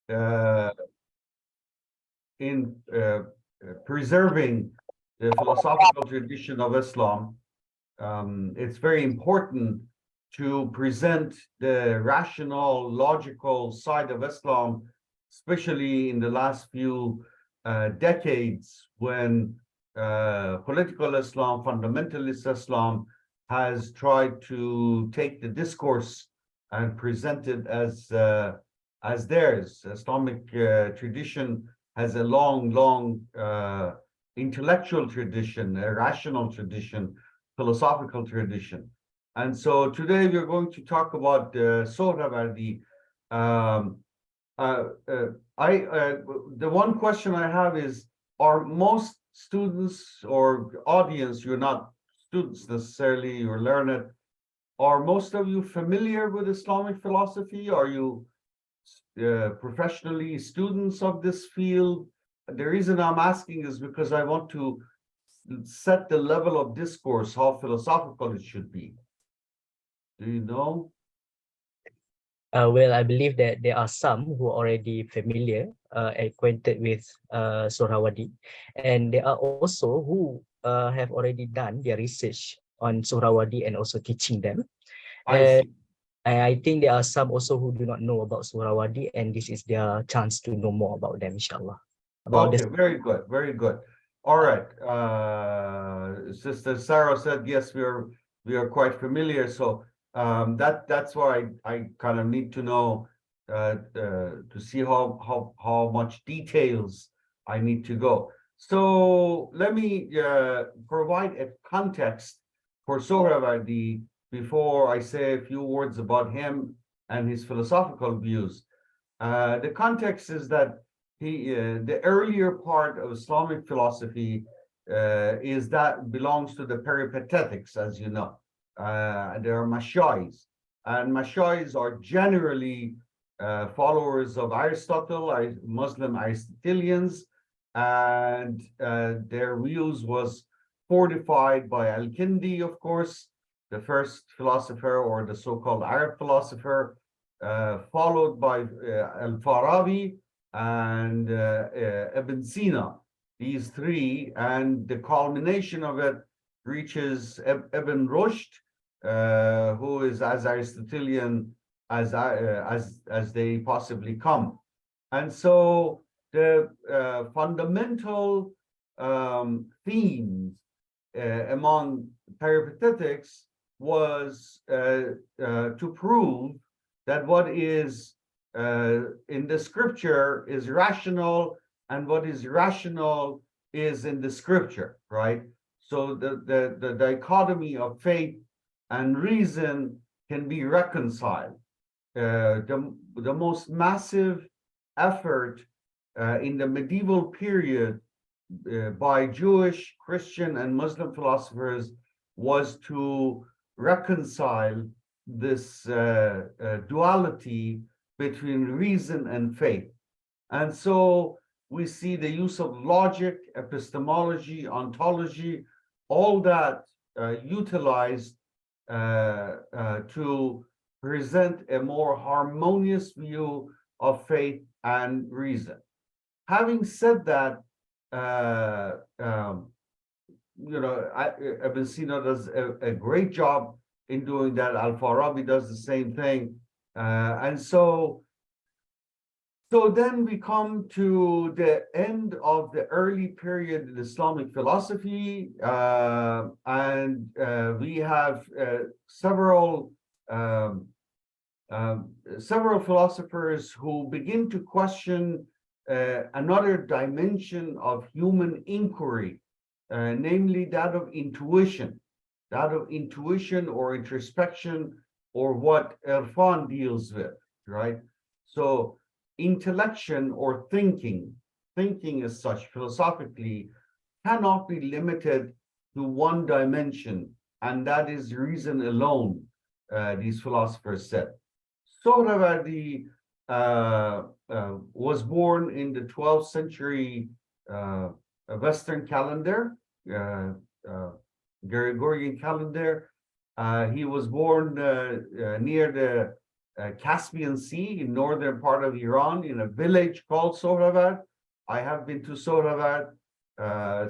uh, in preserving the philosophical tradition of Islam, it's very important to present the rational, logical side of Islam, especially in the last few decades when political Islam, fundamentalist Islam, has tried to take the discourse and present it as theirs. Islamic tradition has a long intellectual tradition, a rational tradition, philosophical tradition. And so today we're going to talk about Suhrawardi. The one question I have is, are most students or audience, you're not students necessarily, you're learned, are most of you familiar with Islamic philosophy? Are you professionally students of this field? The reason I'm asking is because I want to set the level of discourse, how philosophical it should be. Do you know? Well, I believe that there are some who are already familiar, acquainted with Suhrawardi, and there are also who have already done their research on Suhrawardi and also teaching them. I see. I think there are some also who do not know about Suhrawardi, and this is their chance to know more about them, inshallah. Okay, very good, very good. All right. Sister Sarah said, yes, we are quite familiar. So that's why I kind of need to know to see how much details I need to go. So let me provide a context for Suhrawardi before I say a few words about him and his philosophical views. The context is that the earlier part of Islamic philosophy is that belongs to the Peripatetics, as you know. There are Mashais, and Mashais are generally followers of Aristotle, Muslim Aristotelians, and their views was fortified by Al-Kindi, of course, the first philosopher, or the so-called Arab philosopher, followed by al-Farabi and Ibn Sina, these three, and the culmination of it reaches Ibn Rushd, who is as Aristotelian as they possibly come. And so the fundamental themes among peripatetics was to prove that what is in the scripture is rational, and what is rational is in the scripture, right? So the dichotomy of faith and reason can be reconciled. The most massive effort in the medieval period by Jewish, Christian, and Muslim philosophers was to reconcile this duality between reason and faith. And so we see the use of logic, epistemology, ontology, all that utilized to present a more harmonious view of faith and reason. Having said that, Ibn Sina does a great job in doing that. Al-Farabi does the same thing. And so then we come to the end of the early period in Islamic philosophy, and we have several philosophers who begin to question another dimension of human inquiry, namely that of intuition or introspection, or what Irfan deals with, right? So intellection or thinking as such philosophically cannot be limited to one dimension, and that is reason alone, these philosophers said. Suhrawardi was born in the 12th century Western calendar, Gregorian calendar. He was born near the Caspian Sea in northern part of Iran in a village called Suhrawardi. I have been to Suhrawardi,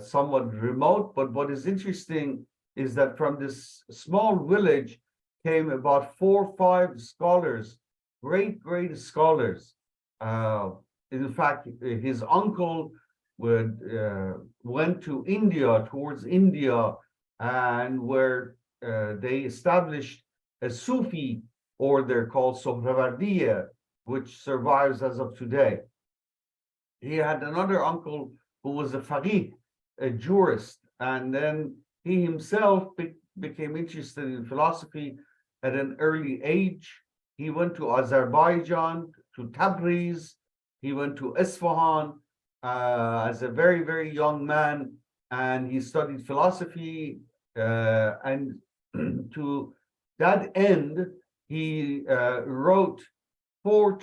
somewhat remote, but what is interesting is that from this small village came about 4 or 5 scholars, great scholars. In fact, his uncle went to India, towards India, and where they established a Sufi order called Suhrawardiya, which survives as of today. He had another uncle who was a faqih, a jurist, and then he himself became interested in philosophy at an early age. He went to Azerbaijan, to Tabriz, he went to Isfahan as a very young man, and he studied philosophy, and to that end, he wrote 4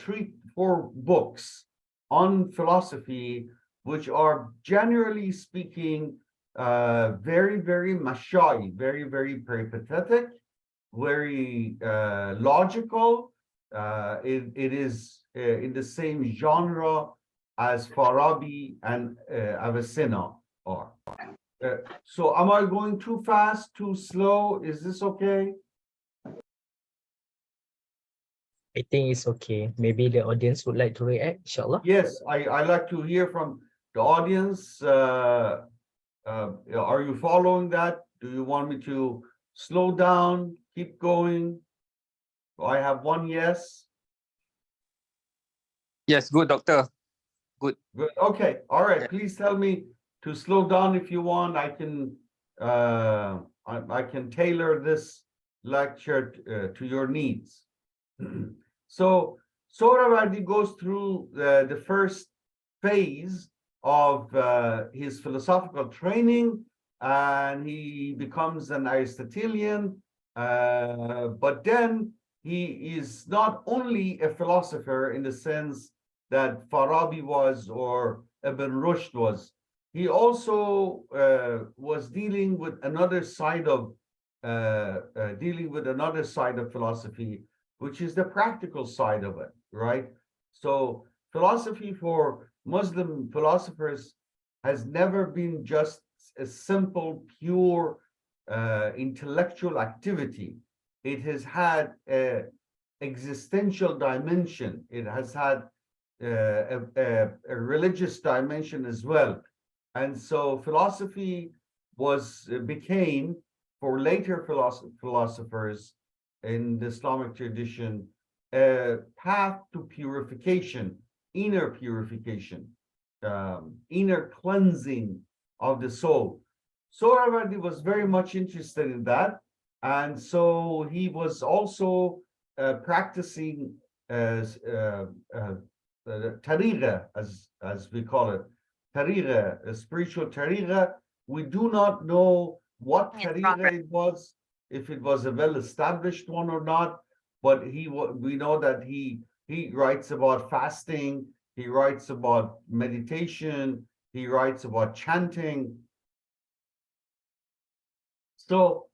books on philosophy, which are generally speaking very mashai, very peripatetic, very logical. It is in the same genre as Farabi and Avicenna are. So am I going too fast, too slow? Is this okay? I think it's okay. Maybe the audience would like to react, inshallah. Yes, I like to hear from the audience. Are you following that? Do you want me to slow down, keep going? I have 1 yes. Yes, good, doctor. Good. Good. Okay. All right. Please tell me to slow down if you want. I can I can tailor this lecture to your needs. So Suhrawardi goes through the first phase of his philosophical training, and he becomes an Aristotelian, but then he is not only a philosopher in the sense that Farabi was or Ibn Rushd was. He also was dealing with another side of philosophy, which is the practical side of it, right? So philosophy for Muslim philosophers has never been just a simple, pure intellectual activity. It has had an existential dimension. It has had a religious dimension as well. And so philosophy became, for later philosophers in the Islamic tradition, a path to purification, inner cleansing of the soul. Suhrawardi was very much interested in that, and so he was also practicing tariqa, as we call it, tariqa, a spiritual tariqa. We do not know what tariqa it was, if it was a well-established one or not, but we know that he writes about fasting, he writes about meditation, he writes about chanting. So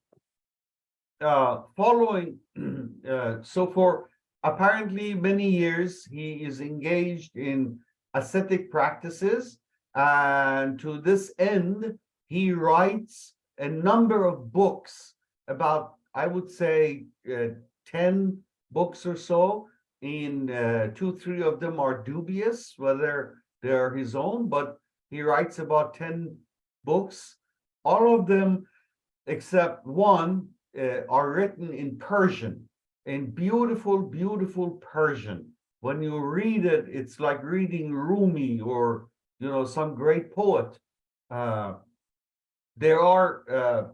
so for apparently many years, he is engaged in ascetic practices, and to this end, he writes a number of books, about, I would say, 10 books or so. In 2, 3 of them are dubious whether they're his own, but he writes about 10 books. All of them, except one, are written in Persian, in beautiful Persian. When you read it, it's like reading Rumi or some great poet. There are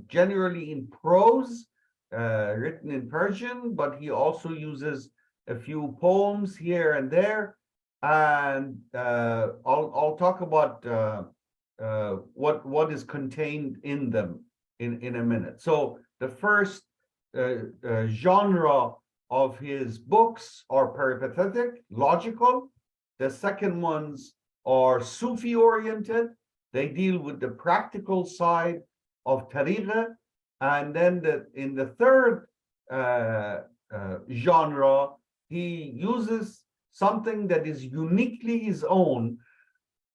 generally in prose, written in Persian, but he also uses a few poems here and there. And I'll talk about what is contained in them in a minute. So the first genre of his books are peripatetic, logical. The second ones are Sufi oriented. They deal with the practical side of tariqa. And then in the third genre. He uses something that is uniquely his own,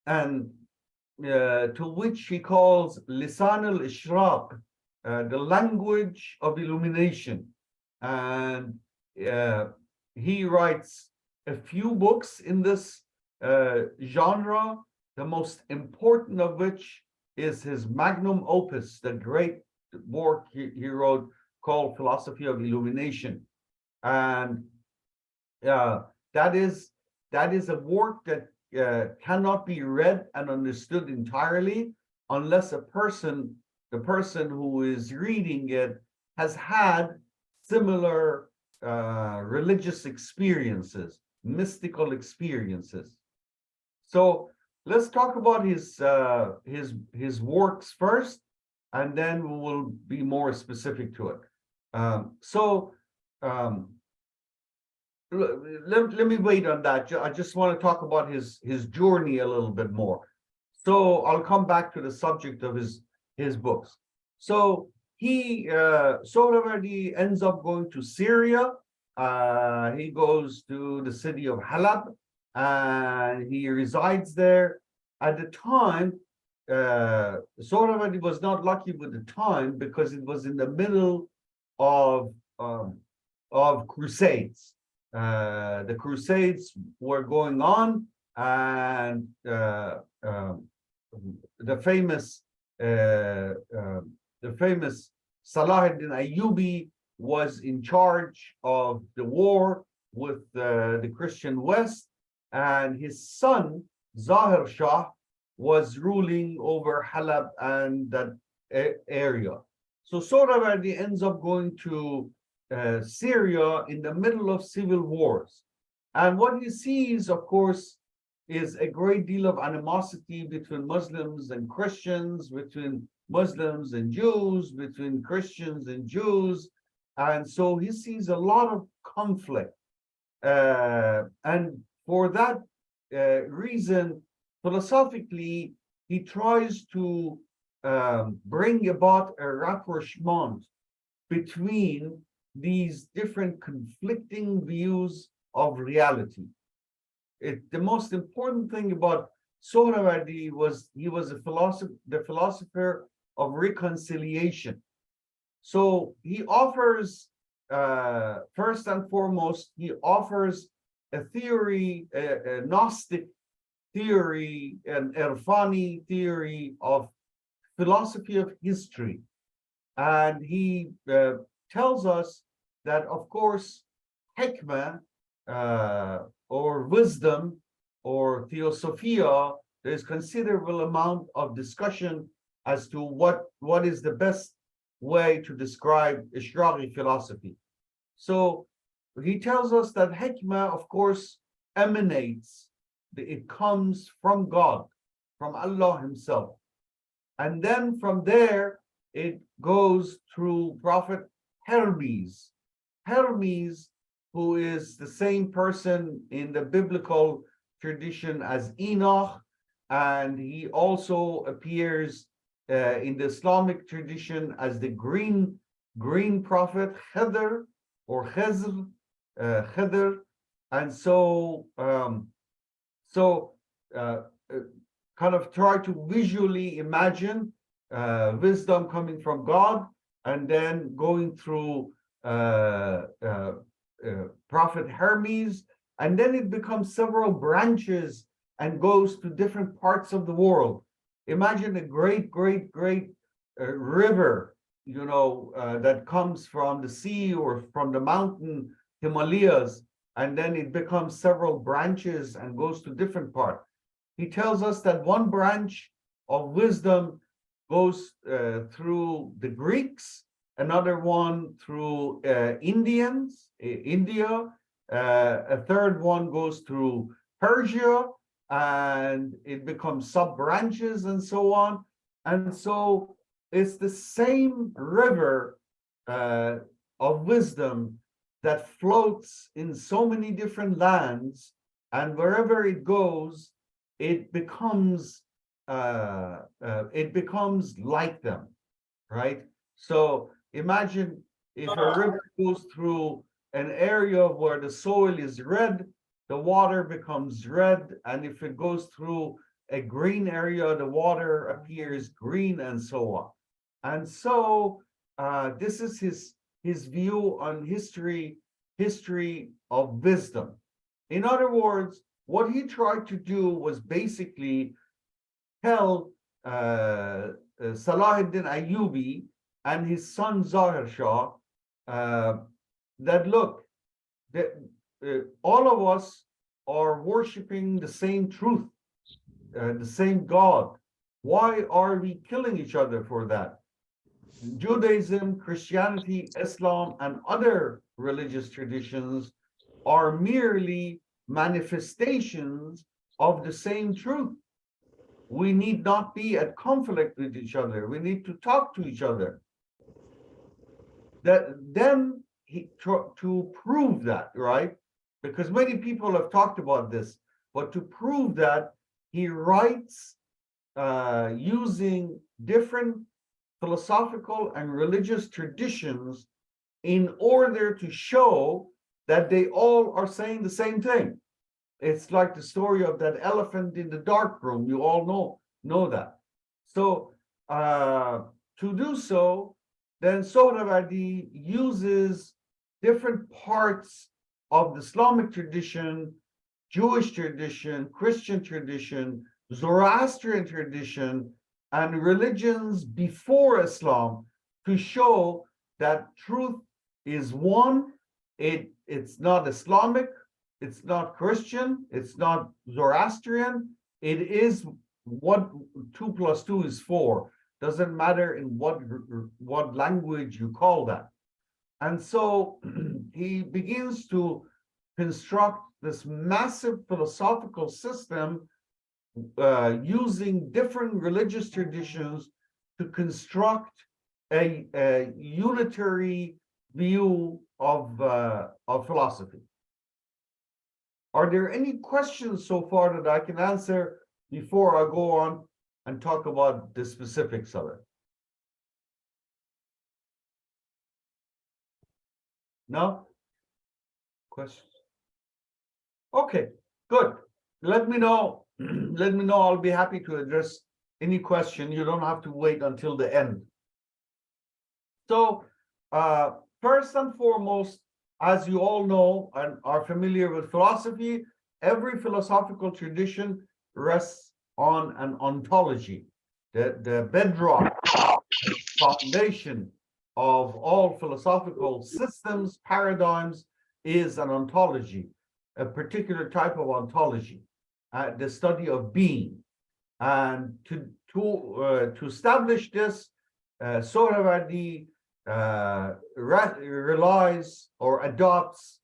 and to which he calls lisan al-ishraq, the language of illumination. And he writes a few books in this genre, the most important of which is his magnum opus, the great work he wrote called Philosophy of Illumination. And that is a work that cannot be read and understood entirely unless the person who is reading it has had similar religious experiences, mystical experiences. So let's talk about his works first, and then we will be more specific to it. Let me wait on that. I just want to talk about his journey a little bit more. So I'll come back to the subject of his books. So Suhrawardi ends up going to Syria. He goes to the city of Halab, and he resides there. At the time, Suhrawardi was not lucky with the time because it was in the middle of crusades. The crusades were going on, and the famous Salah ad-Din Ayyubi was in charge of the war with the Christian West, and his son Zahir Shah was ruling over Halab and that area. So Suhrawardi ends up going to Syria in the middle of civil wars. And what he sees, of course, is a great deal of animosity between Muslims and Christians, between Muslims and Jews, between Christians and Jews. And so he sees a lot of conflict. And for that reason, philosophically, he tries to bring about a rapprochement between these different conflicting views of reality. The most important thing about Suhrawardi was he was the philosopher of reconciliation. So he offers, first and foremost, he offers a theory, a Gnostic theory, an Irfani theory of philosophy of history. And he tells us that, of course, hikmah, or wisdom, or theosophia, there's considerable amount of discussion as to what is the best way to describe ishraqi philosophy. So he tells us that hikmah, of course, emanates, it comes from God, from Allah himself. And then from there, it goes through Prophet Hermes. Hermes, who is the same person in the biblical tradition as Enoch, and he also appears in the Islamic tradition as the green prophet Khidr or Khizr, Khidr. And so kind of try to visually imagine wisdom coming from God and then going through Prophet Hermes, and then it becomes several branches and goes to different parts of the world. Imagine a great river, that comes from the sea or from the mountain Himalayas, and then it becomes several branches and goes to different parts. He tells us that one branch of wisdom goes through the Greeks, another one through India, a third one goes through Persia, and it becomes sub-branches and so on. And so it's the same river of wisdom that floats in so many different lands, and wherever it goes, it becomes like them, right? So imagine if a river goes through an area where the soil is red, the water becomes red, and if it goes through a green area, the water appears green, and so on. And so this is his view on history of wisdom. In other words, what he tried to do was basically tell Salahuddin Ayyubi and his son Zahir Shah that look, that all of us are worshiping the same truth, the same God. Why are we killing each other for that? Judaism, Christianity, Islam, and other religious traditions are merely manifestations of the same truth. We need not be at conflict with each other. We need to talk to each other. Then to prove that, right? Because many people have talked about this, but to prove that, he writes using different philosophical and religious traditions in order to show that they all are saying the same thing. It's like the story of that elephant in the dark room. You all know that. So to do so, then Suhrawardi uses different parts of the Islamic tradition, Jewish tradition, Christian tradition, Zoroastrian tradition, and religions before Islam to show that truth is one. It's not Islamic, it's not Christian, it's not Zoroastrian. It is what 2 + 2 is 4. Doesn't matter in what language you call that. And so he begins to construct this massive philosophical system using different religious traditions to construct a unitary view of philosophy. Are there any questions so far that I can answer before I go on and talk about the specifics of it? No? Questions? Okay, good. Let me know. Let me know. I'll be happy to address any question. You don't have to wait until the end. So, first and foremost, as you all know and are familiar with philosophy, every philosophical tradition rests on an ontology. The bedrock foundation of all philosophical systems, paradigms, is an ontology, a particular type of ontology, the study of being. And to establish this, Suhrawardi relies or adopts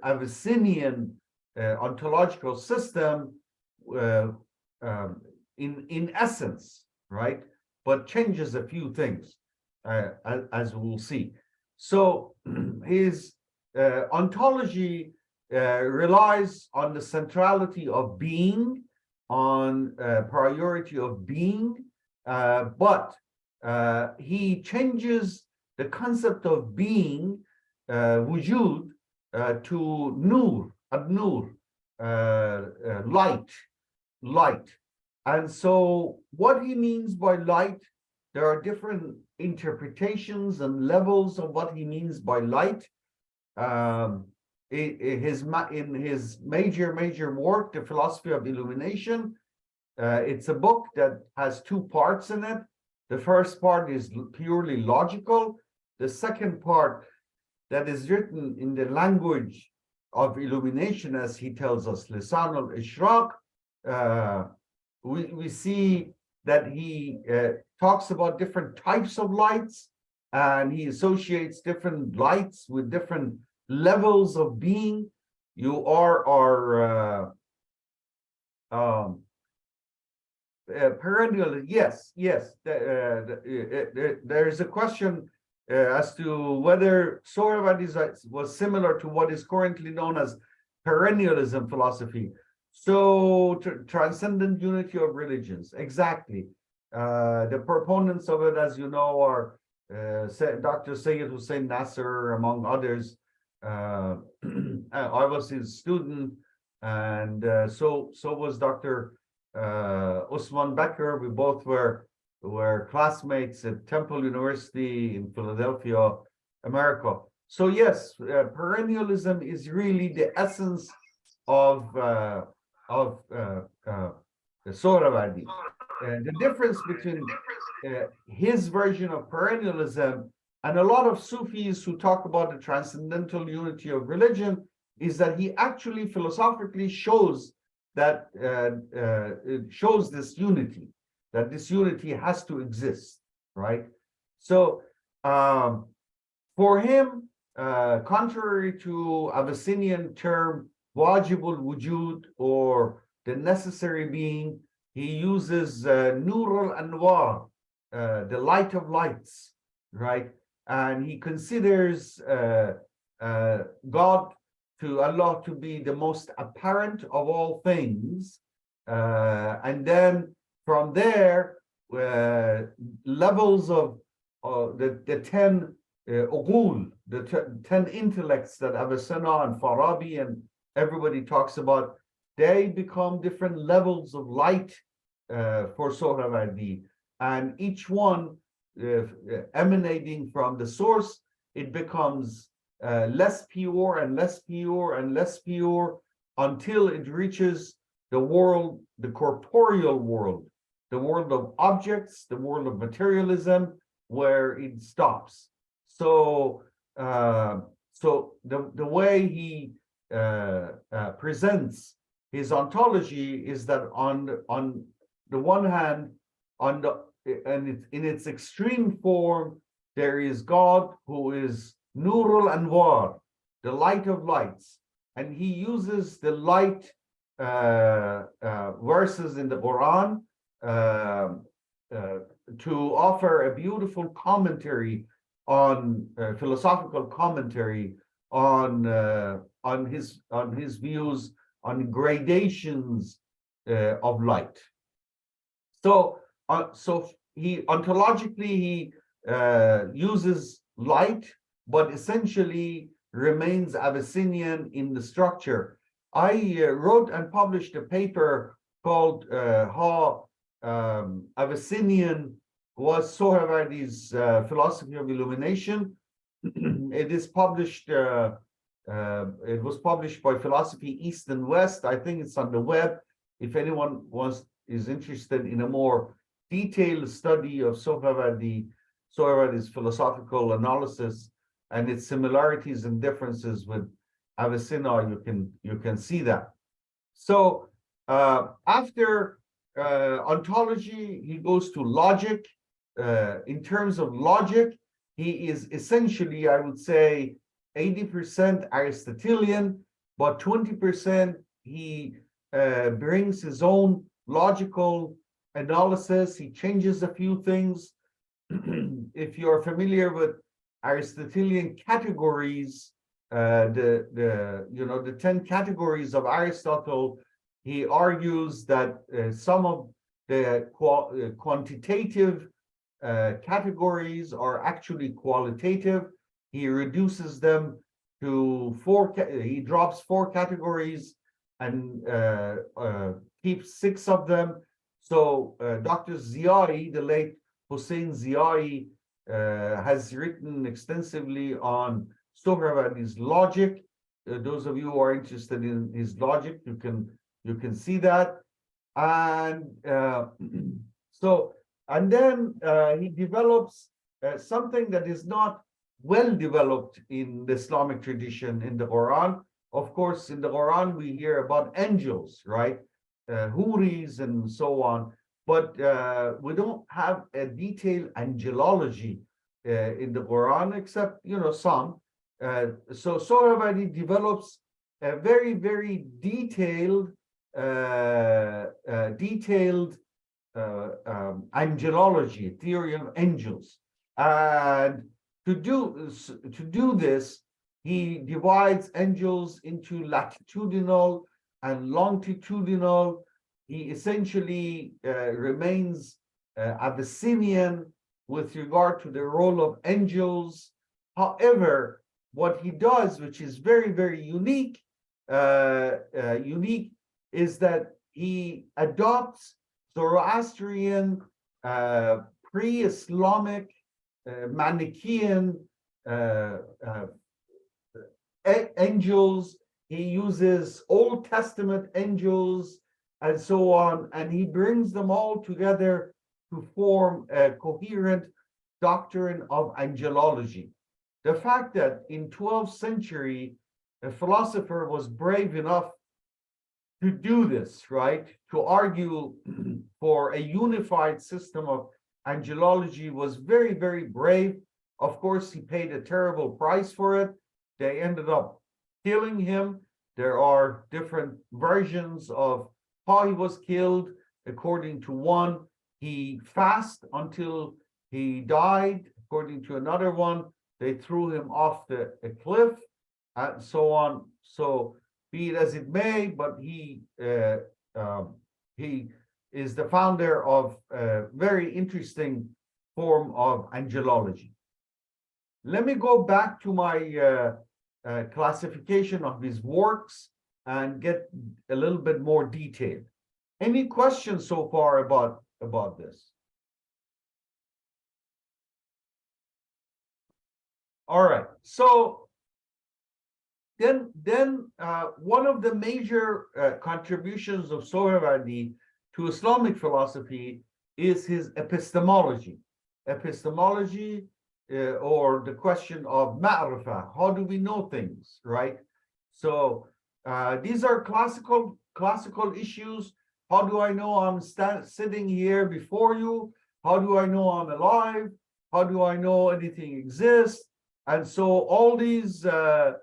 Abyssinian ontological system in essence, right? But changes a few things, as we'll see. So his ontology relies on the centrality of being, on priority of being, but he changes the concept of being, wujud, to nur, ad-nur, light. And so what he means by light, there are different interpretations and levels of what he means by light. In his major work, The Philosophy of Illumination, it's a book that has 2 parts in it. The first part is purely logical. The second part, that is written in the language of illumination, as he tells us, lisan al-ishraq, we see that he talks about different types of lights, and he associates different lights with different levels of being. You are perennial. Yes. There is a question as to whether Suhrawardi was similar to what is currently known as perennialism philosophy. So transcendent unity of religions, exactly. The proponents of it, as you know, are Dr. Sayyid Hussein Nasser, among others. I was his student, and so was Dr. Usman Becker. We both were classmates at Temple University in Philadelphia, America. So yes, perennialism is really the essence of Suhrawardi. The difference between his version of perennialism and a lot of Sufis who talk about the transcendental unity of religion is that he actually philosophically shows that it shows this unity, that this unity has to exist, right? So for him, contrary to Abyssinian term wajibul wujud, or the necessary being, he uses nur al-anwar, the light of lights, right? And he considers God, to Allah, to be the most apparent of all things. And then from there, levels of the 10 uqul, the 10 intellects that Avicenna and Farabi and everybody talks about, they become different levels of light for Suhrawardi, and each one emanating from the source, it becomes less pure and less pure and less pure until it reaches the world, the corporeal world, the world of objects, the world of materialism, where it stops. So, the way he presents his ontology is that on the one hand, in its extreme form, there is God, who is Nurul Anwar, the light of lights, and he uses the light verses in the Quran to offer a beautiful commentary on philosophical commentary on his views on gradations of light. So he ontologically he uses light, but essentially remains Abyssinian in the structure. I wrote and published a paper called How Abyssinian Was Suhrawardi's Philosophy of Illumination. It is published. It was published by Philosophy East and West. I think it's on the web. If anyone is interested in a more detailed study of Suhrawardi's philosophical analysis and its similarities and differences with Avicenna, you can see that. So after ontology, he goes to logic. In terms of logic, he is essentially, I would say, 80% Aristotelian, but 20% he brings his own logical analysis. He changes a few things. If you're familiar with Aristotelian categories, the 10 categories of Aristotle, he argues that some of the quantitative categories are actually qualitative. He reduces them to he drops 4 categories and keeps 6 of them. So Dr. Ziai, the late Hussein Ziai, has written extensively on Suhrawardi's logic. Those of you who are interested in his logic, you can see that. And then he develops something that is not well developed in the Islamic tradition in the Quran. Of course, in the Quran, we hear about angels, right? Huris and so on. But we don't have a detailed angelology in the Quran, except, some. So Suhrawardi develops a very, very detailed angelology, theory of angels. And to do this, he divides angels into latitudinal and longitudinal. He essentially remains Abyssinian with regard to the role of angels. However, what he does, which is very, very unique, is that he adopts Zoroastrian, pre-Islamic, Manichaean angels. He uses Old Testament angels and so on, and he brings them all together to form a coherent doctrine of angelology. The fact that in 12th century, a philosopher was brave enough to do this, right? To argue for a unified system of angelology was very, very brave. Of course, he paid a terrible price for it. They ended up killing him. There are different versions of how he was killed. According to one, he fasted until he died. According to another one, they threw him off a cliff, and so on. So be it as it may, but he is the founder of a very interesting form of angelology. Let me go back to my classification of his works and get a little bit more detailed. Any questions so far about this? All right. So then one of the major contributions of Suhrawardi to Islamic philosophy is his epistemology. Epistemology, or the question of ma'rifah, how do we know things, right? So these are classical issues. How do I know I'm sitting here before you? How do I know I'm alive? How do I know anything exists? And so all these, let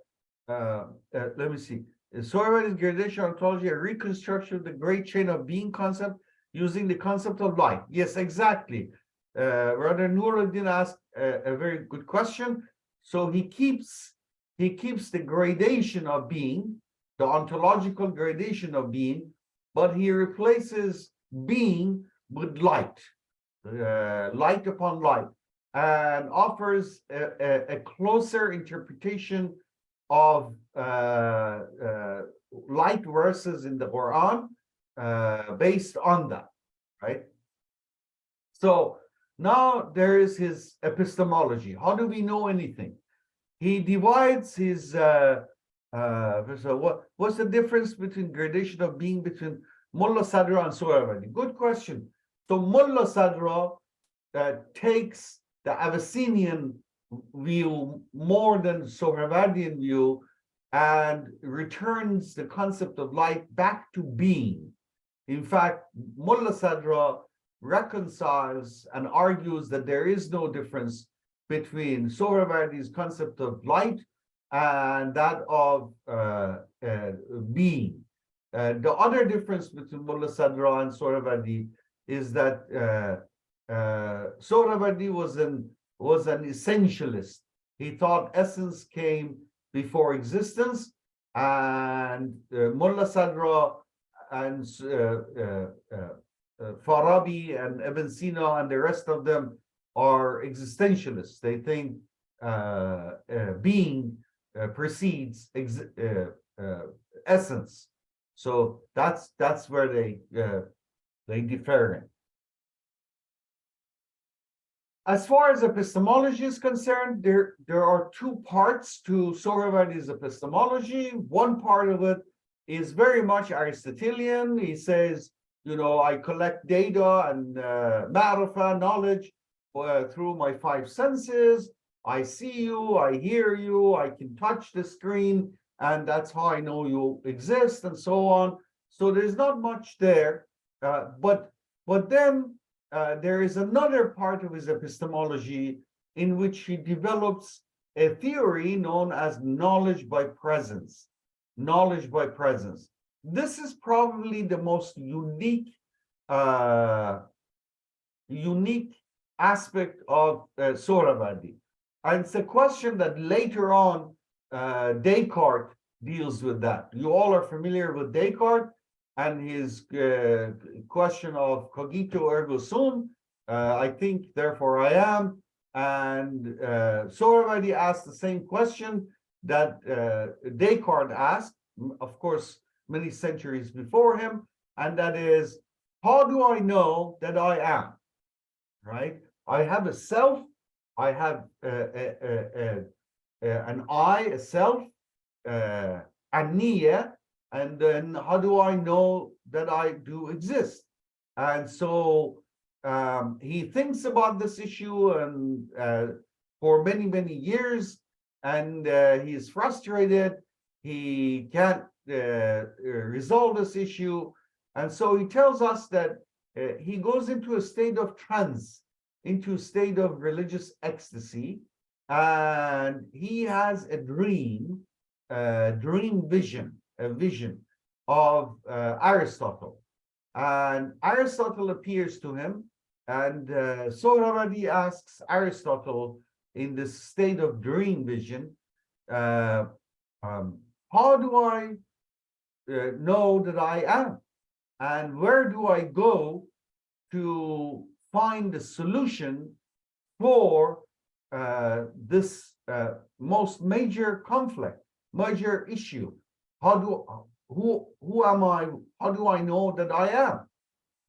me see. Suhrawardi's gradation ontology, a reconstruction of the great chain of being concept using the concept of light. Yes, exactly. Brother Nuruddin asked a very good question. So he keeps the gradation of being, the ontological gradation of being, but he replaces being with light, light upon light, and offers a closer interpretation of light verses in the Quran based on that, right? So now there is his epistemology. How do we know anything? He divides his so what's the difference between gradation of being between Mullah Sadra and Suhrawardi? Good question. So Mullah Sadra takes the Abyssinian view more than Suhrawardian view and returns the concept of light back to being. In fact, Mullah Sadra reconciles and argues that there is no difference between Suhrawardi's concept of light and that of being. The other difference between Mullah Sadra and Suhrawardi is that Suhrawardi was an essentialist. He thought essence came before existence, and Mullah Sadra and Farabi and Ibn Sina and the rest of them are existentialists. They think being precedes essence. So that's where they differ. As far as epistemology is concerned, there are two parts to Suhrawardi's epistemology. One part of it is very much Aristotelian. He says, you know, I collect data and ma'rifah, knowledge, through my five senses. I see you, I hear you, I can touch the screen, and that's how I know you exist, and so on. So there's not much there, but then there is another part of his epistemology in which he develops a theory known as knowledge by presence. Knowledge by presence. This is probably the most unique aspect of Suhrawardi. And it's a question that later on Descartes deals with that. You all are familiar with Descartes and his question of cogito ergo sum, I think, therefore I am. And Suhrawardi asked the same question that Descartes asked, of course, many centuries before him, and that is, how do I know that I am? Right? I have a self, I have an I, a self, a niyyah, and then how do I know that I do exist? And so he thinks about this issue and for many, many years, and he is frustrated. He can't resolve this issue. And so he tells us that he goes into a state of trance, into a state of religious ecstasy, and he has a dream vision, a vision of Aristotle. And Aristotle appears to him, and Suhrawardi asks Aristotle in this state of dream vision, how do I know that I am? And where do I go to find the solution for this most major conflict, major issue? Who am I? How do I know that I am?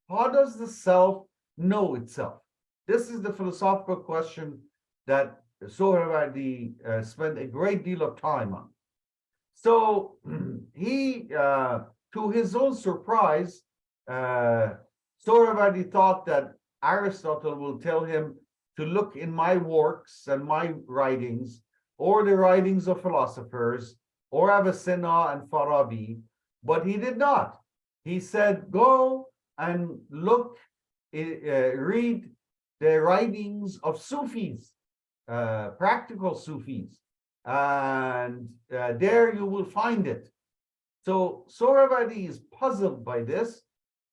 How does the self know itself? This is the philosophical question that Suhrawardi spent a great deal of time on. So he, to his own surprise, Suhrawardi thought that Aristotle will tell him to look in my works and my writings, or the writings of philosophers, or Avicenna and Farabi, but he did not. He said, go and look, read the writings of Sufis, practical Sufis, and there you will find it. So Suhrawardi is puzzled by this.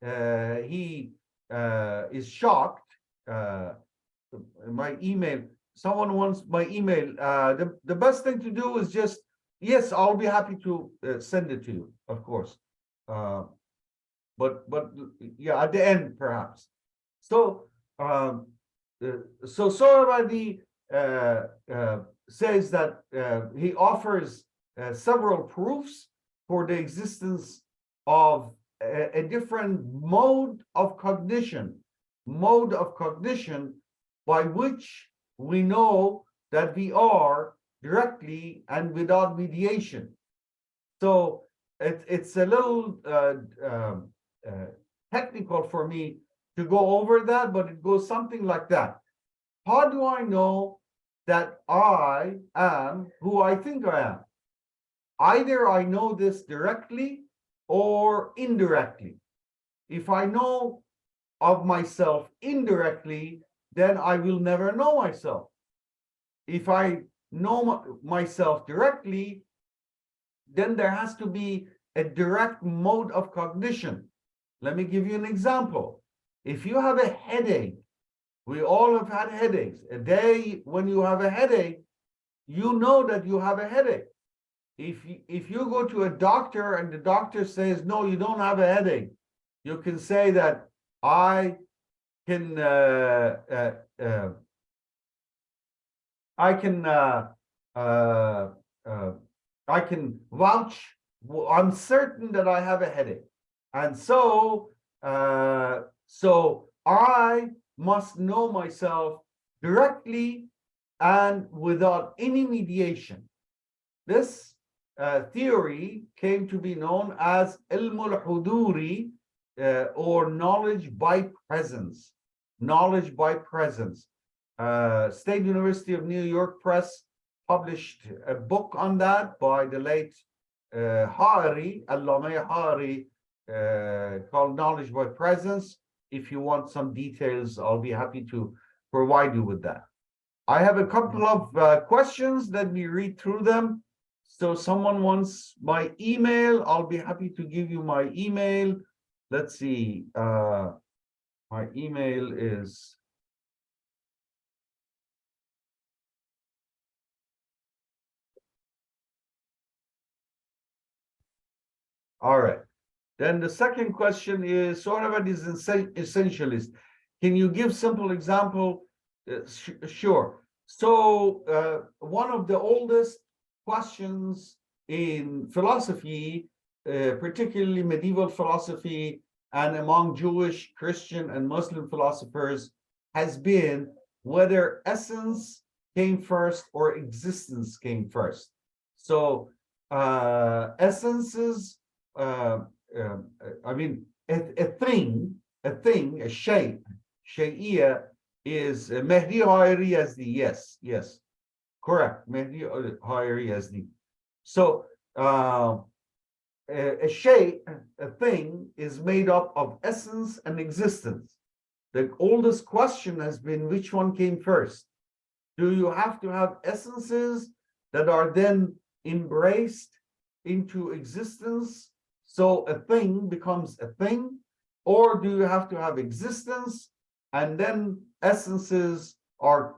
He is shocked. My email, someone wants my email. The best thing to do is just, yes, I'll be happy to send it to you, of course. But yeah, at the end, perhaps. So Suhrawardi says that he offers several proofs for the existence of a different mode of cognition by which we know that we are directly and without mediation. So it's a little technical for me to go over that, but it goes something like that. How do I know that I am who I think I am? Either I know this directly or indirectly. If I know of myself indirectly, then I will never know myself. If I know myself directly, then there has to be a direct mode of cognition. Let me give you an example. If you have a headache, we all have had headaches. A day when you have a headache, you know that you have a headache. If you go to a doctor and the doctor says, no, you don't have a headache, you can say that I can vouch. I'm certain that I have a headache, and so I must know myself directly and without any mediation. This theory came to be known as ilm al-huduri, or knowledge by presence. Knowledge by presence. State University of New York Press published a book on that by the late Hari, Allameh Hari, called Knowledge by Presence. If you want some details, I'll be happy to provide you with that. I have a couple of questions. Let me read through them. So someone wants my email. I'll be happy to give you my email. Let's see. My email is all right. Then the second question is, Suhrawardi is essentialist. Can you give simple example? Sure. So one of the oldest questions in philosophy, particularly medieval philosophy and among Jewish, Christian, and Muslim philosophers, has been whether essence came first or existence came first. So essences, I mean, a thing, a shape, shay'iyya is Mehdi 𝐒𝐻𝐈 𝐺𝐻, yes, correct, Mehdi 𝐒𝐻𝐈 𝐺𝐻. So a shape, a thing, is made up of essence and existence. The oldest question has been, which one came first? Do you have to have essences that are then embraced into existence, so a thing becomes a thing? Or do you have to have existence and then essences are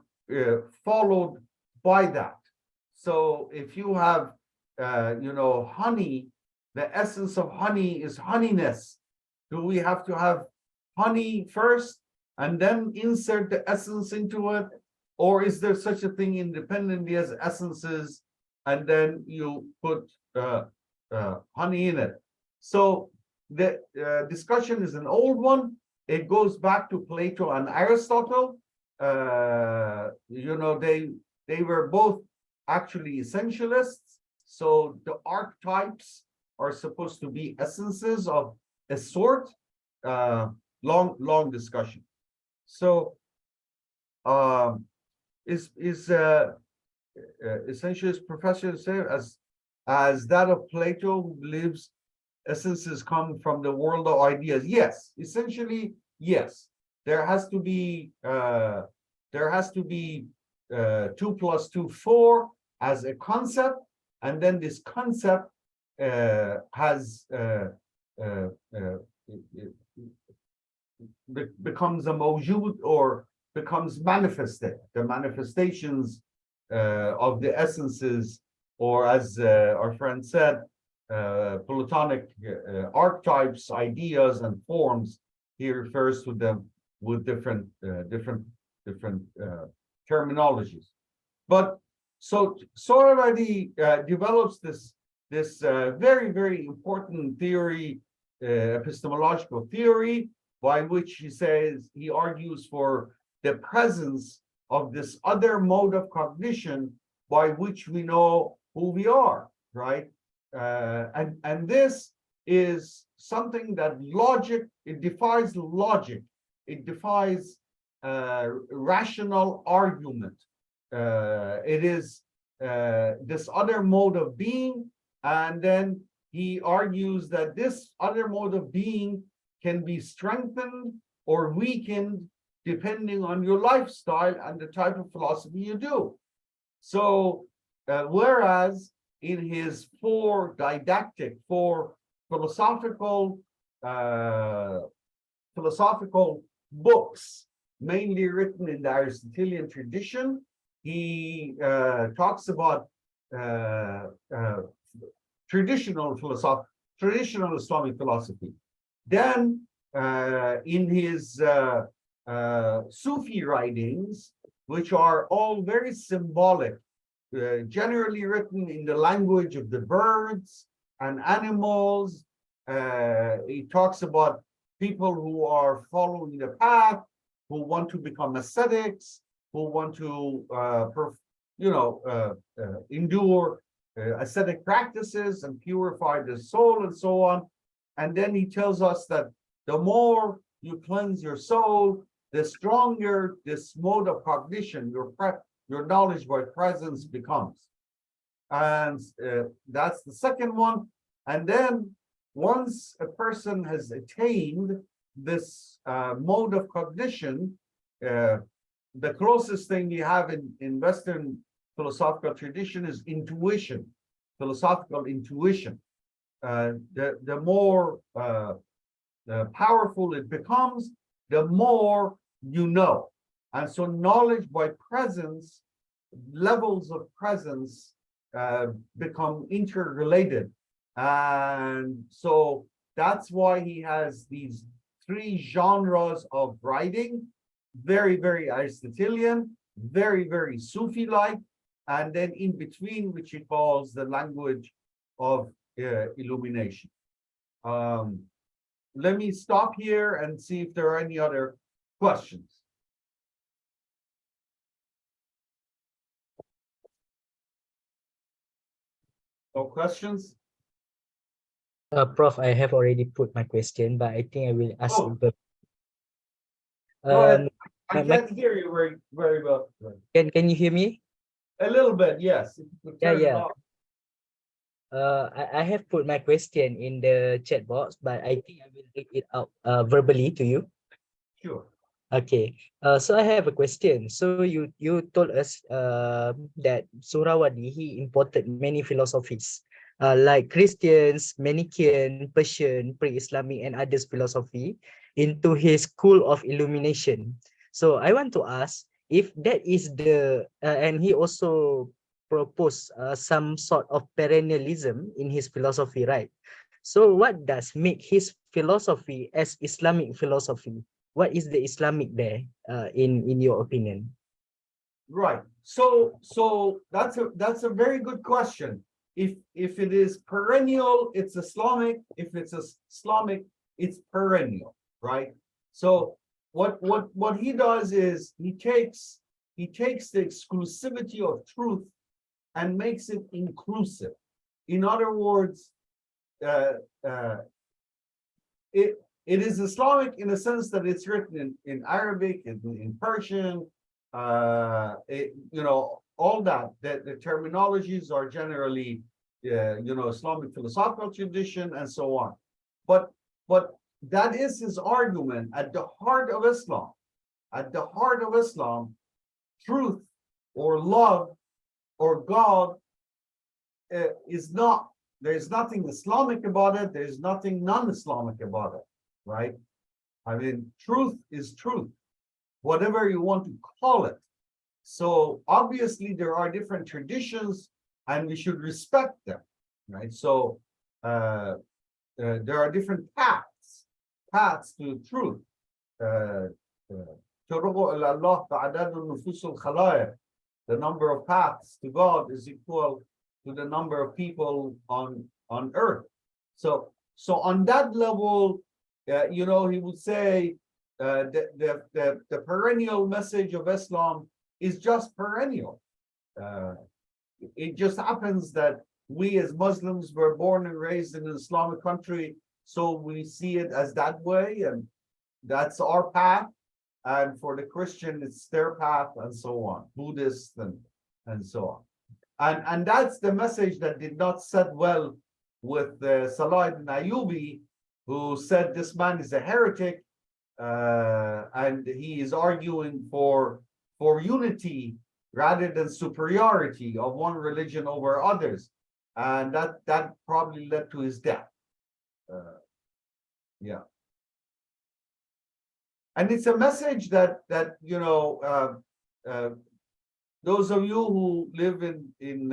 followed by that? So if you have, honey, the essence of honey is honeyness. Do we have to have honey first and then insert the essence into it? Or is there such a thing independently as essences and then you put honey in it? So the discussion is an old one. It goes back to Plato and Aristotle. They were both actually essentialists. So the archetypes are supposed to be essences of a sort. Long discussion. So essentialist professor say as that of Plato, who believes essences come from the world of ideas? Yes, essentially, yes. There has to be 2 + 2 4 as a concept, and then this concept becomes a mawjud, or becomes manifested. The manifestations of the essences, or as our friend said, Platonic archetypes, ideas, and forms. He refers to them with different terminologies. But so Suhrawardi develops this very, very important theory, epistemological theory, by which he argues for the presence of this other mode of cognition by which we know who we are, right? And this is something that it defies logic. It defies rational argument. It is this other mode of being, and then he argues that this other mode of being can be strengthened or weakened depending on your lifestyle and the type of philosophy you do. So whereas in his 4 philosophical books, mainly written in the Aristotelian tradition, he talks about traditional Islamic philosophy. Then in his Sufi writings, which are all very symbolic, generally written in the language of the birds and animals, he talks about people who are following the path, who want to become ascetics, who want to endure ascetic practices and purify the soul, and so on. And then he tells us that the more you cleanse your soul, the stronger this mode of cognition, your knowledge by presence, becomes. And that's the second one. And then once a person has attained this mode of cognition, the closest thing we have in Western philosophical tradition is intuition, philosophical intuition. The more powerful it becomes, the more you know. And so knowledge by presence, levels of presence become interrelated. And so that's why he has these three genres of writing, very, very Aristotelian, very, very Sufi-like, and then in between, which he calls the language of illumination. Let me stop here and see if there are any other questions. No questions? Prof, I have already put my question, but I think I will ask Oh. it. Go ahead. I my- can't hear you very, very well. Can you hear me? A little bit, yes. If you could turn it Yeah. off. I have put my question in the chat box, but I think I will read it out verbally to you. Sure. Okay. So I have a question. So you told us that Suhrawardi, he imported many philosophies like Christians, Manichaean, Persian, pre-Islamic, and others philosophy into his school of illumination. So I want to ask if that is the and he also proposed some sort of perennialism in his philosophy, right? So what does make his philosophy as Islamic philosophy? What is the Islamic there in your opinion? Right. So that's a very good question. If it is perennial, it's Islamic. If it's Islamic, it's perennial, right? So what he does is he takes the exclusivity of truth and makes it inclusive. In other words, it is Islamic in the sense that it's written in Arabic, in Persian, all that. The terminologies are generally, Islamic philosophical tradition and so on. But that is his argument at the heart of Islam. At the heart of Islam, truth or love or God is not. There's nothing Islamic about it. There's nothing non-Islamic about it, right? I mean, truth is truth, whatever you want to call it. So obviously there are different traditions and we should respect them, right? So there are different paths to truth. The number of paths to God is equal to the number of people on earth. So on that level, he would say the perennial message of Islam is just perennial. It just happens that we as Muslims were born and raised in an Islamic country, so we see it as that way, and that's our path. And for the Christian, it's their path, and so on. Buddhist and so on. And that's the message that did not set well with Salah ibn Ayyubi, who said this man is a heretic, and he is arguing for unity rather than superiority of one religion over others, and that probably led to his death. Yeah. And it's a message that those of you who live in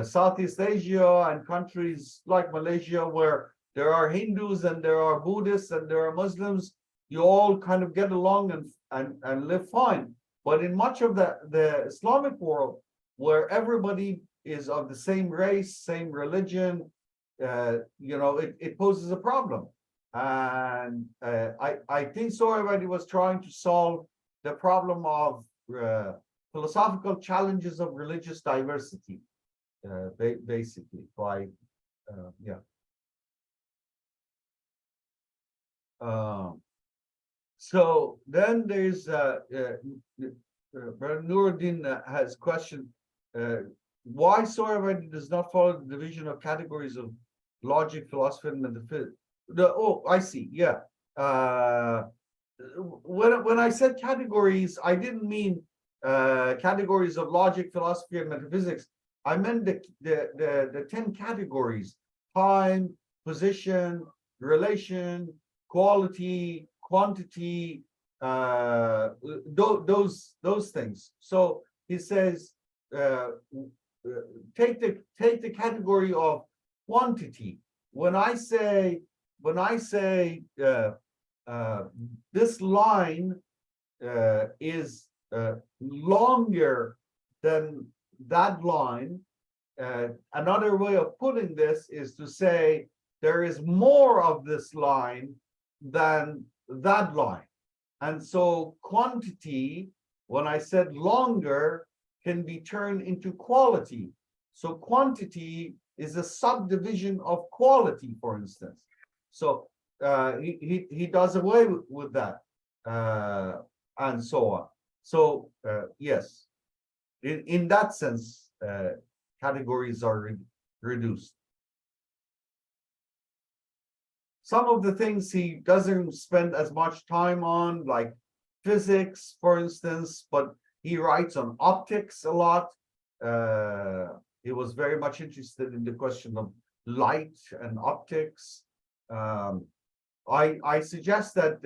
Southeast Asia and countries like Malaysia, where there are Hindus and there are Buddhists and there are Muslims, you all kind of get along and live fine. But in much of the Islamic world, where everybody is of the same race, same religion, it poses a problem. And I think Suhrawardi was trying to solve the problem of philosophical challenges of religious diversity, basically, by so then there's Nuruddin has question, why Suhrawardi does not follow the division of categories of logic, philosophy, and metaphysics. I see. Yeah. When I said categories, I didn't mean categories of logic, philosophy, and metaphysics. I meant the 10 categories: time, position, relation, quality, quantity, those things. So he says, take the category of quantity. When I say this line is longer than that line. Another way of putting this is to say there is more of this line than that line. And so quantity, when I said longer, can be turned into quality. So quantity is a subdivision of quality, for instance. So he does away with that, and so on. So yes, in that sense, categories are reduced. Some of the things he doesn't spend as much time on, like physics, for instance, but he writes on optics a lot. He was very much interested in the question of light and optics. I suggest that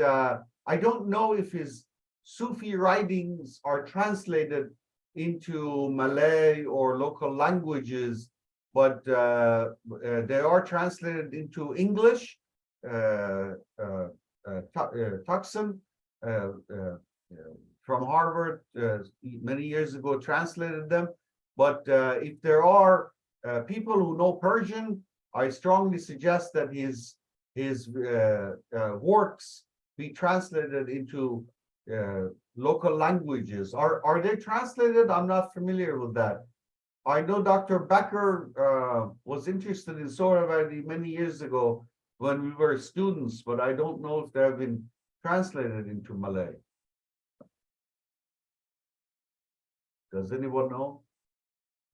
I don't know if his Sufi writings are translated into Malay or local languages, but they are translated into English. Tucson from Harvard many years ago translated them. But if there are people who know Persian, I strongly suggest that his works be translated into local languages. Are they translated? I'm not familiar with that. I know Dr. Becker was interested in Suhrawardi many years ago when we were students, but I don't know if they have been translated into Malay. Does anyone know?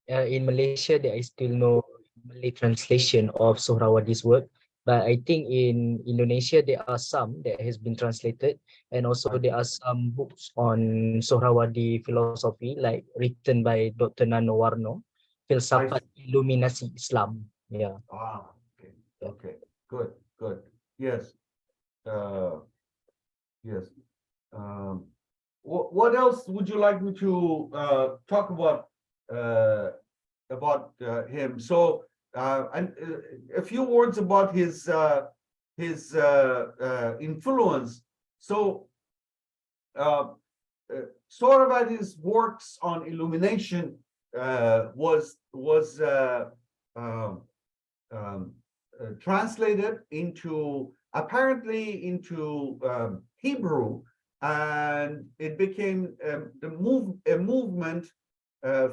In Malaysia, there is still no Malay translation of Suhrawardi's work, but I think in Indonesia there are some that has been translated, and also there are some books on Suhrawardi philosophy, like written by Dr. Nano Warno, Filsafat Illuminasi Islam. Yeah. Ah, okay, okay, good. Yes, yes. What else would you like me to talk about him? So, and a few words about his influence. So, Suhrawardi's works on illumination was translated apparently into Hebrew, and it became a movement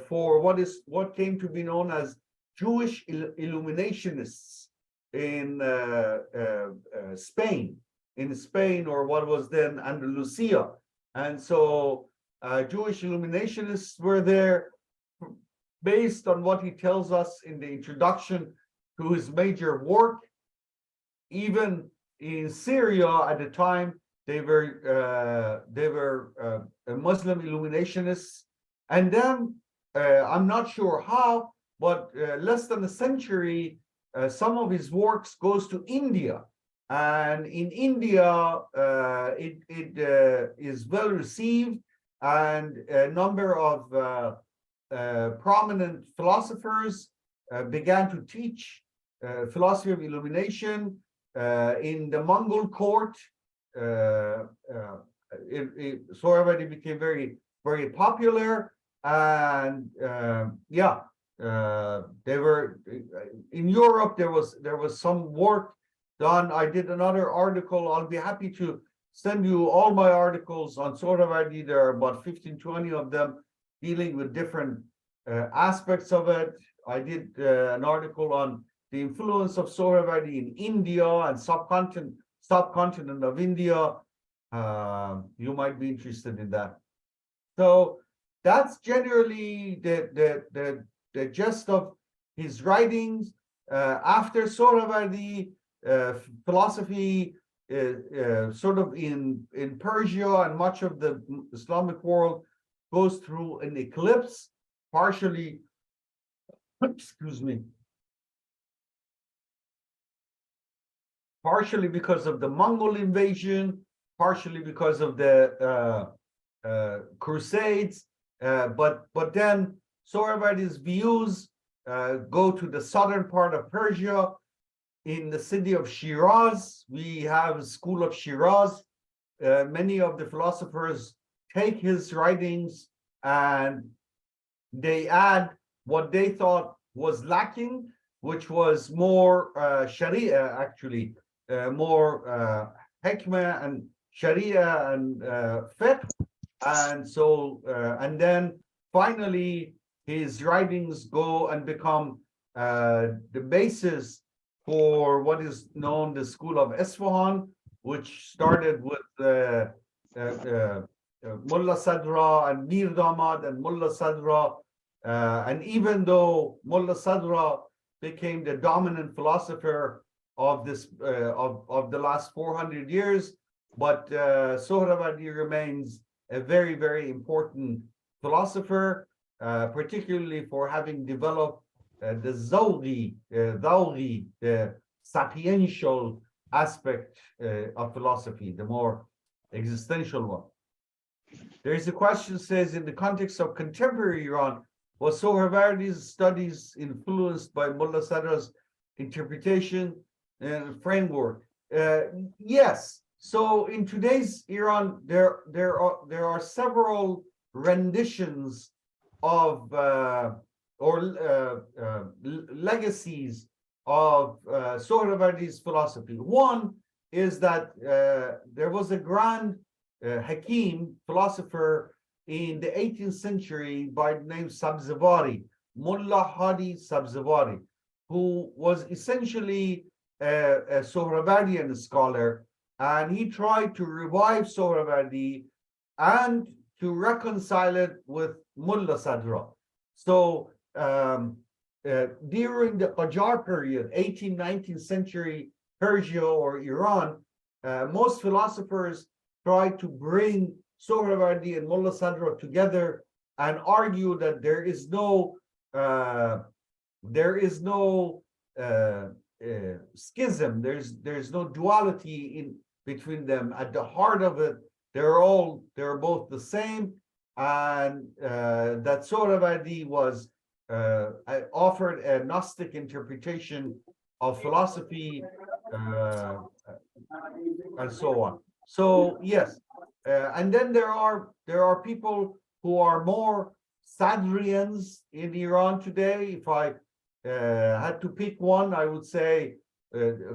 for what came to be known as Jewish Illuminationists in Spain, or what was then Andalusia. And so Jewish Illuminationists were there based on what he tells us in the introduction to his major work. Even in Syria at the time, they were Muslim Illuminationists. And then I'm not sure how, but less than a century, some of his works goes to India. And in India, it is well received, and a number of prominent philosophers began to teach philosophy of illumination in the Mongol court. Suhrawardi became very, very popular, and they were in Europe. There was some work done. I did another article. I'll be happy to send you all my articles on Suhrawardi. There are about 15-20 of them dealing with different aspects of it. I did an article on the influence of Suhrawardi in India and subcontinent of India. You might be interested in that. So that's generally the gist of his writings. After Suhrawardi, philosophy sort of in Persia and much of the Islamic world goes through an eclipse, partially, excuse me, partially because of the Mongol invasion, partially because of the Crusades, but then Suhrawardi's views go to the southern part of Persia, in the city of Shiraz. We have a school of Shiraz. Many of the philosophers take his writings and they add what they thought was lacking, which was more Sharia, actually, more hikmah and Sharia and fiqh. And so, and then finally, his writings go and become the basis for what is known the school of Isfahan, which started with Mullah Sadra and Mir Damad and Mullah Sadra. And even though Mullah Sadra became the dominant philosopher of this of the last 400 years, but Suhrawardi remains a very, very important philosopher, particularly for having developed the 𝐒𝐿𝐡𝐫, the sapiential aspect of philosophy, the more existential one. There is a question says, in the context of contemporary Iran, was Suhrawardi's studies influenced by Mullah Sadra's interpretation and framework? Yes. So in today's Iran, there are several renditions of legacies of Suhrawardi's philosophy. One is that there was a grand Hakim philosopher in the 18th century by the name Sabzawari, Mullah Hadi Sabzawari, who was essentially a Suhrawardian scholar, and he tried to revive Suhrawardi and to reconcile it with Mullah Sadra. So during the Qajar period, 18th, 19th century Persia or Iran, most philosophers tried to bring Suhrawardi and Mullah Sadra together and argue that there is no schism, there's no duality in between them. At the heart of it, they're both the same, and that Suhrawardi was offered a Gnostic interpretation of philosophy and so on. So yes, and then there are people who are more Sadrians in Iran today. If I had to pick one, I would say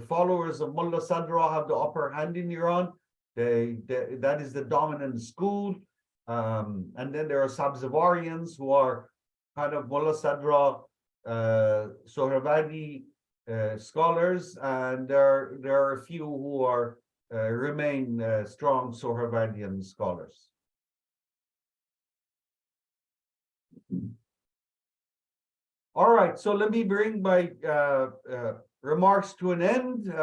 followers of Mullah Sadra have the upper hand in Iran. That is the dominant school. And then there are Sabzawarians who are kind of Mullah Sadra, Suhrawardi scholars, and there are a few who are remain strong Suhrawardian scholars. All right, so let me bring my remarks to an end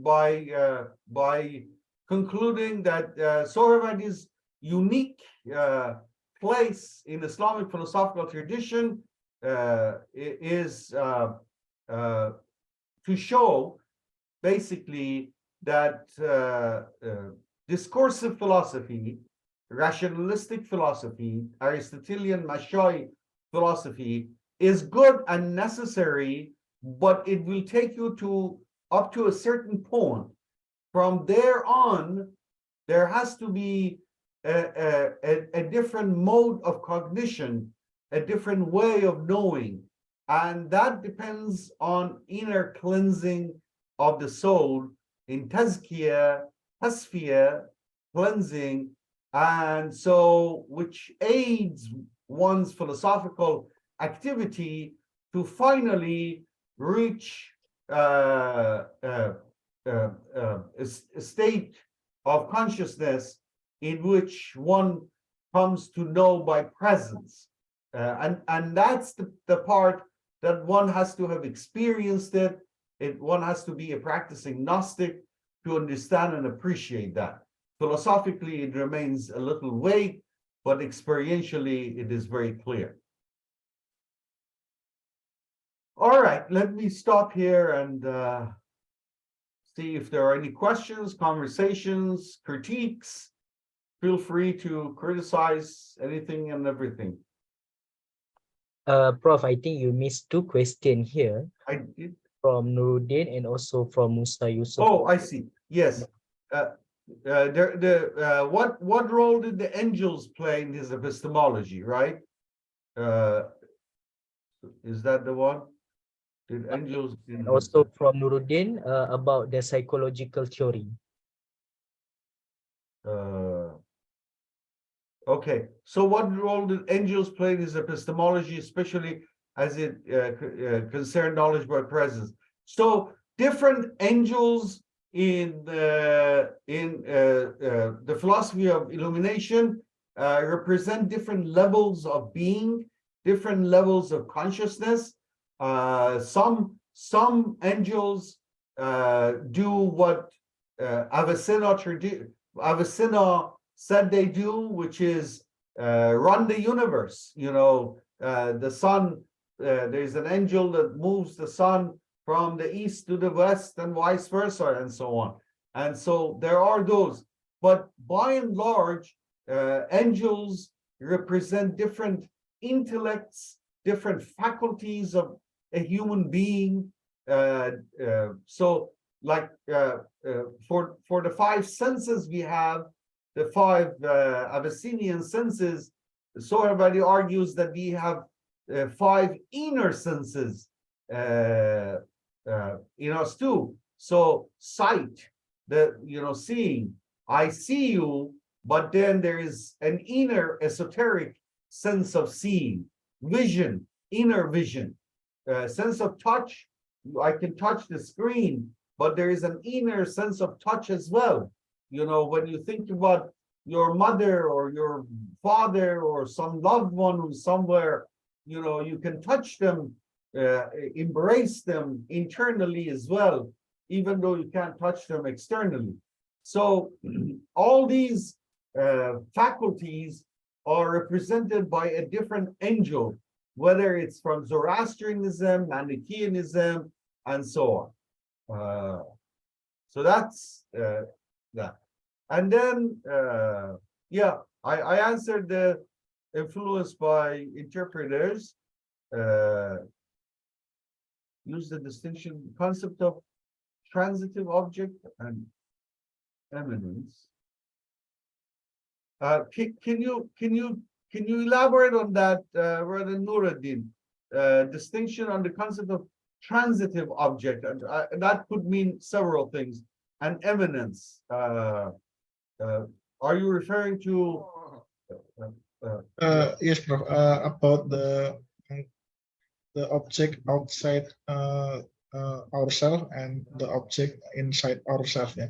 by concluding that Suhrawardi's unique place in Islamic philosophical tradition is to show basically that discursive philosophy, rationalistic philosophy, Aristotelian Mashai philosophy is good and necessary, but it will take you up to a certain point. From there on, there has to be a different mode of cognition, a different way of knowing, and that depends on inner cleansing of the soul in tazkiyah, tasfiyah, cleansing, and so which aids one's philosophical activity to finally reach a state of consciousness in which one comes to know by presence. And that's the part that one has to have experienced it. One has to be a practicing Gnostic to understand and appreciate that. Philosophically, it remains a little vague, but experientially, it is very clear. All right, let me stop here and see if there are any questions, conversations, critiques. Feel free to criticize anything and everything. Prof, I think you missed two questions here. I did. from Nuruddin and also from Musa Yusuf. Oh, I see. Yes. What role did the angels play in his epistemology, right? Is that the one? Did angels And also from Nuruddin about the psychological theory. Okay, so what role did angels play in his epistemology, especially as it concerned knowledge by presence? So different angels in the philosophy of illumination represent different levels of being, different levels of consciousness. Some angels do what Avicenna said they do, which is run the universe. You know, the sun, there's an angel that moves the sun from the east to the west and vice versa and so on. And so there are those. But by and large, angels represent different intellects, different faculties of a human being. So like for the five senses we have, the five Abyssinian senses, Suhrawardi argues that we have five inner senses in us too. So sight, seeing, I see you, but then there is an inner esoteric sense of seeing, vision, inner vision, sense of touch. I can touch the screen, but there is an inner sense of touch as well. You know, when you think about your mother or your father or some loved one who's somewhere, you know, you can touch them, embrace them internally as well, even though you can't touch them externally. So all these faculties are represented by a different angel, whether it's from Zoroastrianism, Manichaeanism, and so on. So that's that. And then, yeah, I answered the influence by interpreters. Use the distinction concept of transitive object and eminence. Can you elaborate on that, Brother Nuruddin? Distinction on the concept of transitive object, and that could mean several things. And eminence. Are you referring to? Yes, Prof. About the object outside ourselves and the object inside ourselves. Yeah.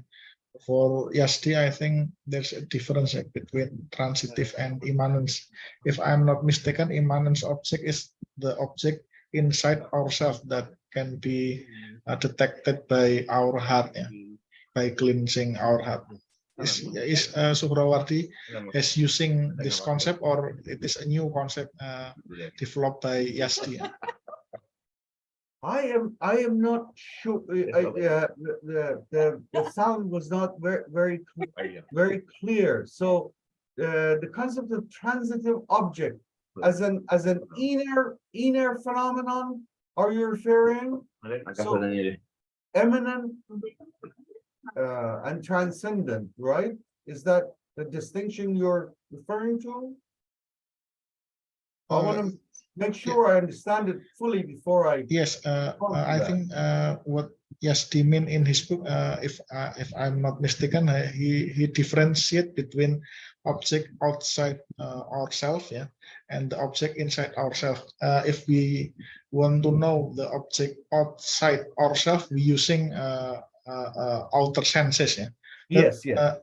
For Yazdi, I think there's a difference between transitive and immanence. If I'm not mistaken, immanence object is the object inside ourselves that can be detected by our heart, yeah, by cleansing our heart. Is Suhrawardi is using this concept, or it is a new concept developed by Yazdi? I am not sure. The sound was not very clear. So the concept of transitive object as an inner phenomenon, are you referring? So eminent and transcendent, right? Is that the distinction you're referring to? I want to make sure I understand it fully before I. Yes, I think what Yazdi mean in his book, if I'm not mistaken, he differentiate between object outside ourselves, yeah, and the object inside ourselves. If we want to know the object outside ourselves, we using outer senses, yeah. Yes, yes.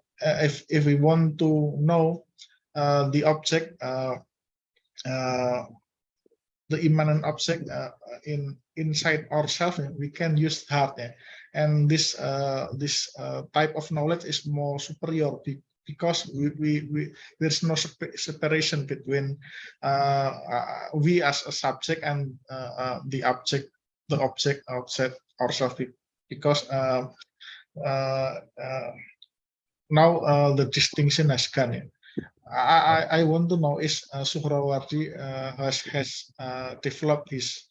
If we want to know the object, the immanent object inside ourselves, we can use heart, yeah. And this type of knowledge is more superior because there's no separation between we as a subject and the object outside ourselves, because now the distinction has gone, yeah. I want to know is Suhrawardi has developed his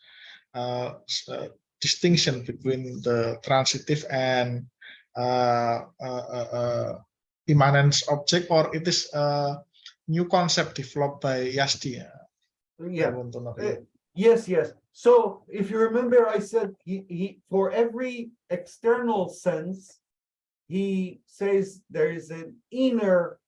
distinction between the transitive and immanence object, or it is a new concept developed by Yahya? I Yeah. want to know. Yes, yes. So if you remember, I said he for every external sense, he says there is an inner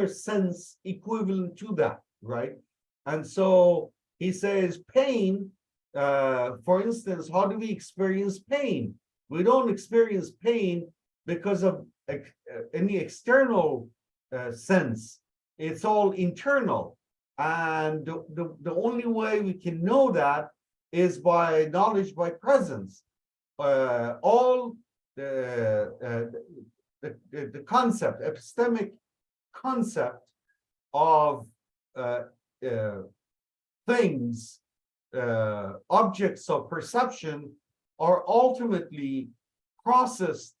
sense equivalent to that, right? And so he says pain, for instance, how do we experience pain? We don't experience pain because of any external sense. It's all internal. And the only way we can know that is by knowledge by presence. All the concept, epistemic concept of things, objects of perception are ultimately processed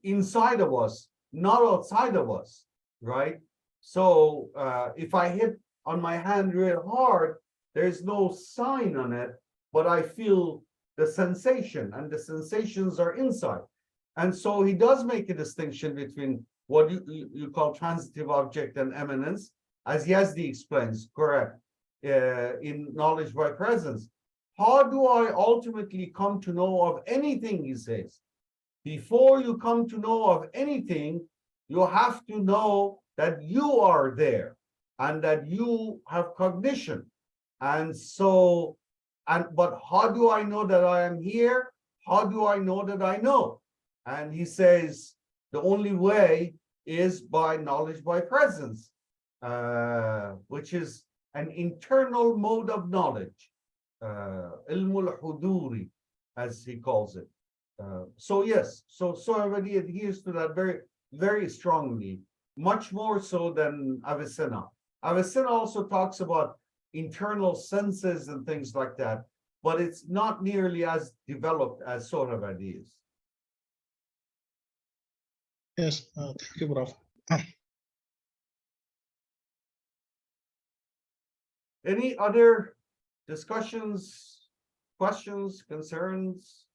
inside of us, not outside of us, right? So if I hit on my hand real hard, there's no sign on it, but I feel the sensation, and the sensations are inside. And so he does make a distinction between what you call transitive object and eminence, as Yazdi explains, correct, in knowledge by presence. How do I ultimately come to know of anything, he says? Before you come to know of anything, you have to know that you are there and that you have cognition. And so, but how do I know that I am here? How do I know that I know? And he says the only way is by knowledge by presence, which is an internal mode of knowledge, ilmul huduri, as he calls it. So yes, so Suhrawardi adheres to that very, very strongly, much more so than Avicenna. Avicenna also talks about internal senses and things like that, but it's not nearly as developed as Suhrawardi is. Yes, thank you, Prof. Any other discussions, questions, concerns?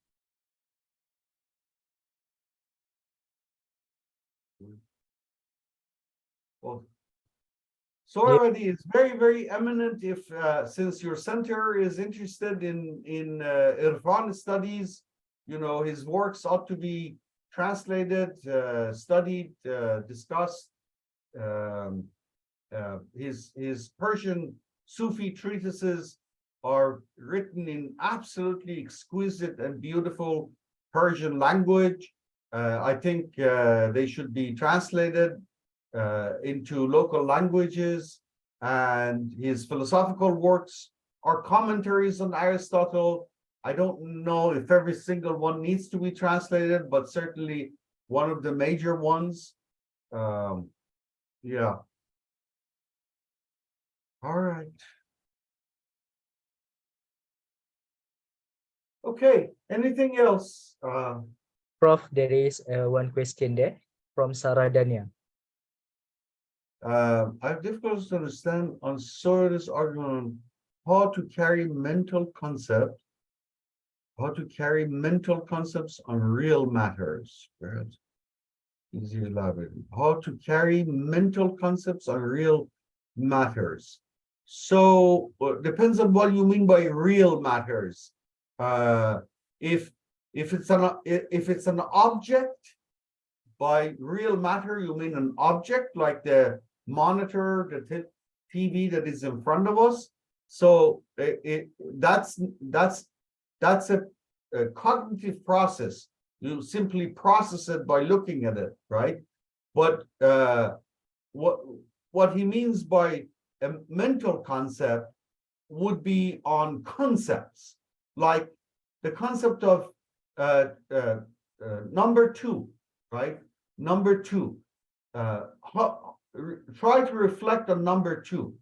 Well, Suhrawardi is very, very eminent. If since your center is interested in Irfan studies, you know, his works ought to be translated, studied, discussed. His Persian Sufi treatises are written in absolutely exquisite and beautiful Persian language. I think they should be translated into local languages, and his philosophical works are commentaries on Aristotle. I don't know if every single one needs to be translated, but certainly one of the major ones. Yeah. All right. Okay. Anything else? Prof, there is one question there from Sarah Dania. I have difficulty to understand on Suhrawardi's argument on how to carry mental concepts on real matters. Easy elaborate. How to carry mental concepts on real matters. So depends on what you mean by real matters. If it's an object, by real matter you mean an object like the monitor, the TV that is in front of us. So that's a cognitive process. You simply process it by looking at it, right? But what he means by a mental concept would be on concepts, like the concept of number two, right? Number two. Try to reflect on number two.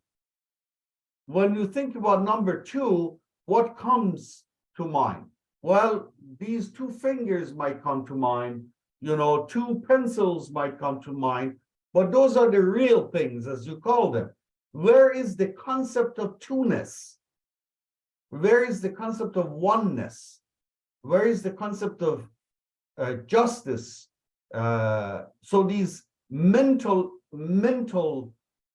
When you think about number two, what comes to mind? Well, these two fingers might come to mind, you know, two pencils might come to mind, but those are the real things, as you call them. Where is the concept of two-ness? Where is the concept of oneness? Where is the concept of justice? So these mental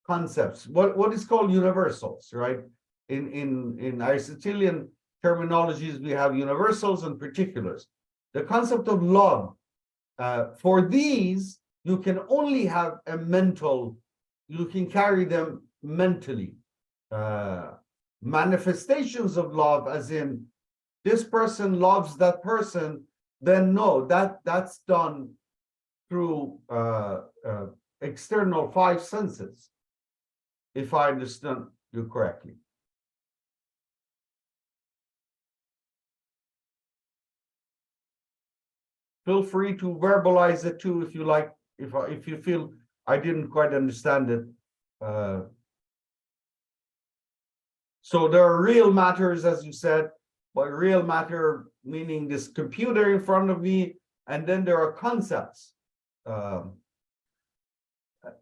concepts, what is called universals, right? In Aristotelian terminologies, we have universals and particulars. The concept of love, for these, you can only have a mental, you can carry them mentally. Manifestations of love, as in this person loves that person, then no, that's done through external five senses, if I understand you correctly. Feel free to verbalize it too if you like, if you feel I didn't quite understand it. So there are real matters, as you said, but real matter meaning this computer in front of me, and then there are concepts.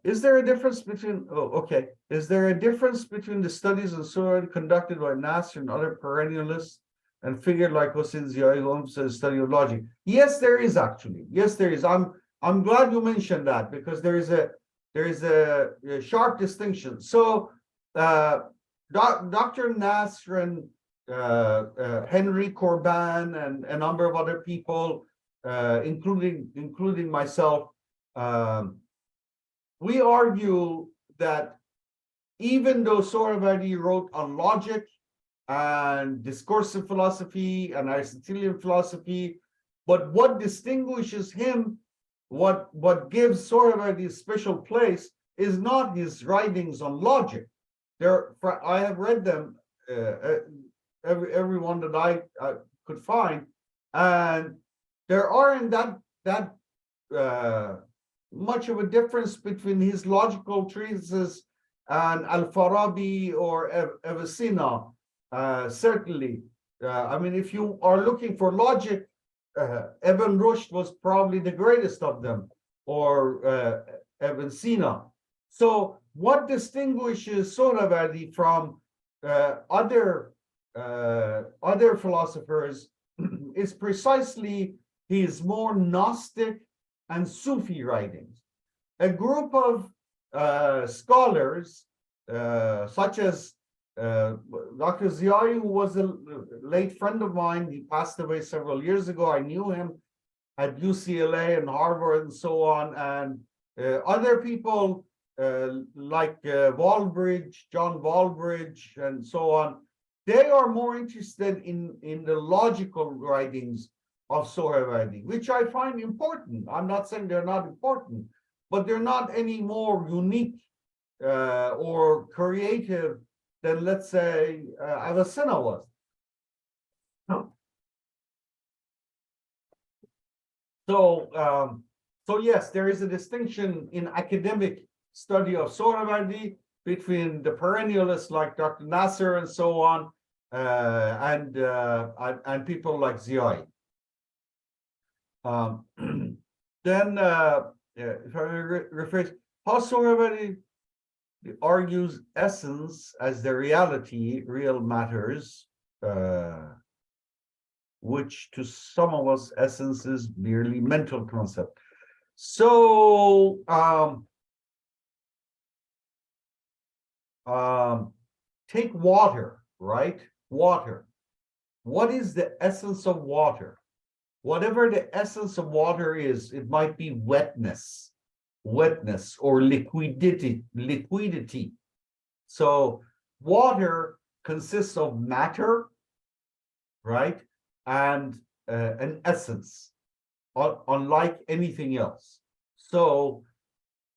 Is there a difference between, is there a difference between the studies of Suhrawardi conducted by Nasr and other perennialists and figured like 𝐒𝐮𝐡𝐫𝐚𝐼𝐴 study of logic? Yes, there is actually. Yes, there is. I'm glad you mentioned that, because there is a sharp distinction. So Dr. Nasr and Henry Corbin and a number of other people, including myself, we argue that even though Suhrawardi wrote on logic and discursive philosophy and Aristotelian philosophy, but what distinguishes him, what gives Suhrawardi a special place, is not his writings on logic. I have read them, every one that I could find, and there aren't that much of a difference between his logical treatises and Al-Farabi or Avicenna. Certainly, I mean, if you are looking for logic, Ibn Rushd was probably the greatest of them, or Ibn Sina. So what distinguishes Suhrawardi from other philosophers is precisely his more Gnostic and Sufi writings. A group of scholars, such as Dr. Ziai, who was a late friend of mine, he passed away several years ago. I knew him at UCLA and Harvard and so on, and other people like John Walbridge and so on. They are more interested in the logical writings of Suhrawardi, which I find important. I'm not saying they're not important, but they're not any more unique or creative than, let's say, Avicenna was. So yes, there is a distinction in academic study of Suhrawardi between the perennialists like Dr. Nasr and so on, and people like Ziai. Then, if I rephrase, how Suhrawardi argues essence as the reality, real matters, which to some of us, essence is merely mental concept. So, take water, right? Water. What is the essence of water? Whatever the essence of water is, it might be wetness or liquidity. So water consists of matter, right? And an essence, unlike anything else. So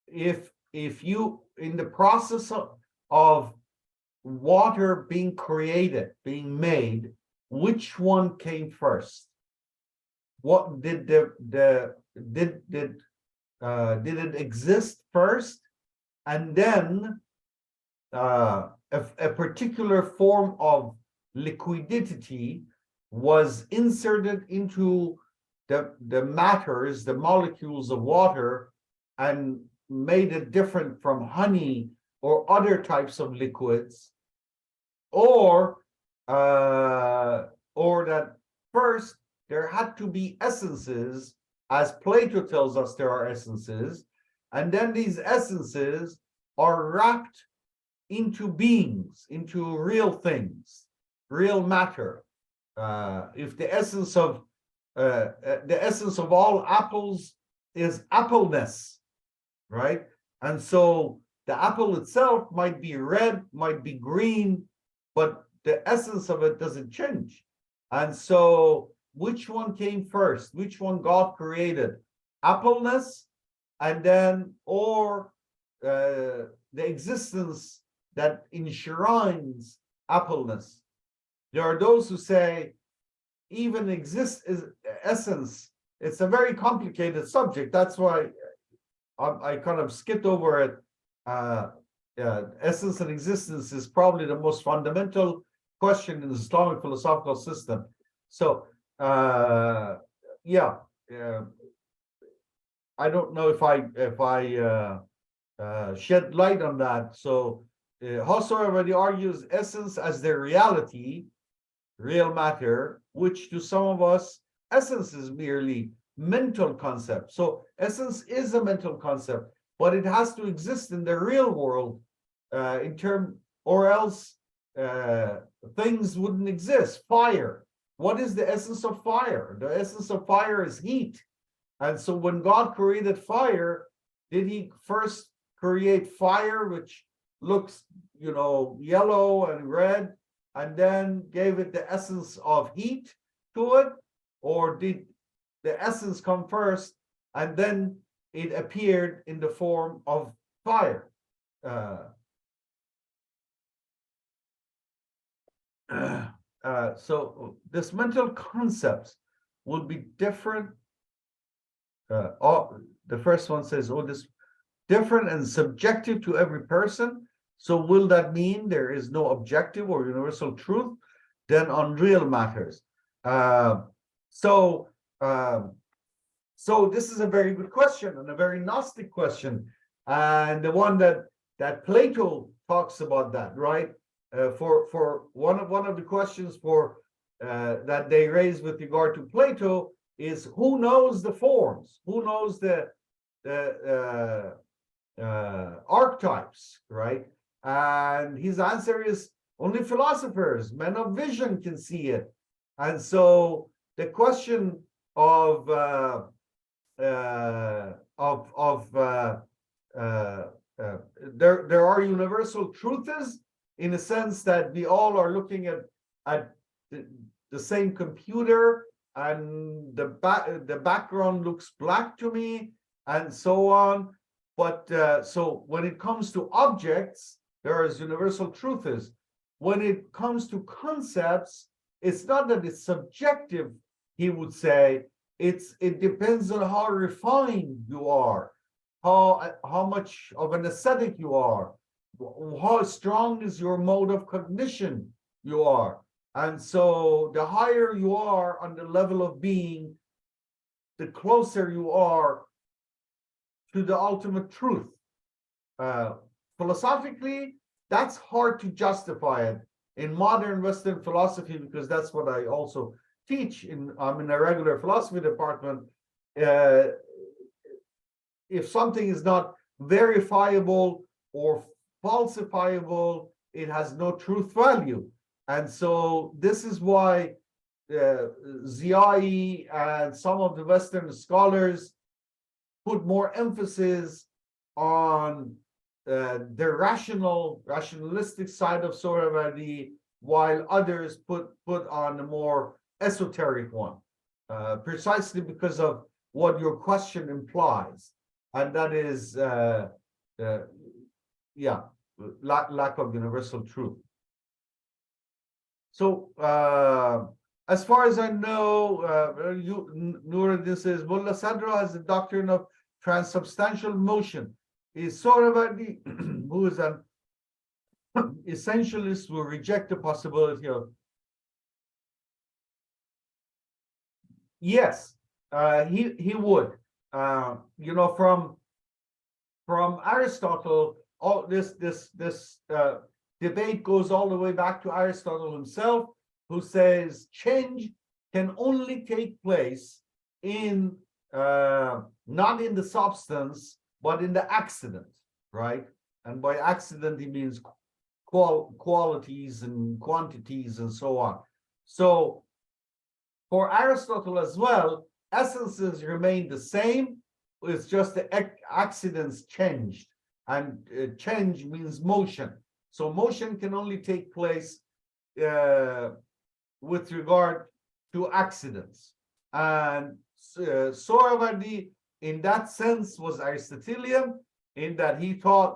if you, in the process of water being created, being made, which one came first? What did did it exist first, and then a particular form of liquidity was inserted into the matters, the molecules of water, and made it different from honey or other types of liquids? Or or that first there had to be essences, as Plato tells us there are essences, and then these essences are wrapped into beings, into real things, real matter. If the essence of all apples is appleness, right? And so the apple itself might be red, might be green, but the essence of it doesn't change. And so which one came first? Which one God created? Appleness, and then, or the existence that enshrines appleness. There are those who say even essence. It's a very complicated subject. That's why I kind of skipped over it. Essence and existence is probably the most fundamental question in the Islamic philosophical system. So, I don't know if I shed light on that. So, Suhrawardi argues essence as their reality, real matter, which to some of us, essence is merely mental concept. So essence is a mental concept, but it has to exist in the real world or else things wouldn't exist. Fire. What is the essence of fire? The essence of fire is heat. And so when God created fire, did he first create fire, which looks, yellow and red, and then gave it the essence of heat to it? Or did the essence come first and then it appeared in the form of fire? So this mental concepts will be different. The first one says, this different and subjective to every person. So will that mean there is no objective or universal truth then on real matters? So this is a very good question and a very Gnostic question, and the one that Plato talks about that, right? For one of the questions that they raise with regard to Plato is, who knows the forms? Who knows the archetypes, right? And his answer is only philosophers, men of vision can see it. And so the question of there are universal truths in a sense that we all are looking at the same computer, and the background looks black to me, and so on. But so when it comes to objects, there is universal truths. When it comes to concepts, it's not that it's subjective, he would say. It depends on how refined you are, how much of an ascetic you are, how strong is your mode of cognition you are. And so the higher you are on the level of being, the closer you are to the ultimate truth. Philosophically, that's hard to justify it in modern Western philosophy, because that's what I also teach. I'm in a regular philosophy department. If something is not verifiable or falsifiable, it has no truth value. And so this is why 𝐒𝐻𝐻𝐸 and some of the Western scholars put more emphasis on the rationalistic side of Suhrawardi, while others put on a more esoteric one, precisely because of what your question implies, and that is lack of universal truth. So as far as I know, Nuruddin says Mullah Sadra has the doctrine of transubstantial motion. Is Suhrawardi, who is an essentialist, will reject the possibility of? Yes, he would. From Aristotle, all this debate goes all the way back to Aristotle himself, who says change can only take place in not in the substance, but in the accident, right? And by accident, he means qualities and quantities and so on. So for Aristotle as well, essences remain the same. It's just the accidents changed, and change means motion. So motion can only take place with regard to accidents. And Suhrawardi, in that sense, was Aristotelian, in that he thought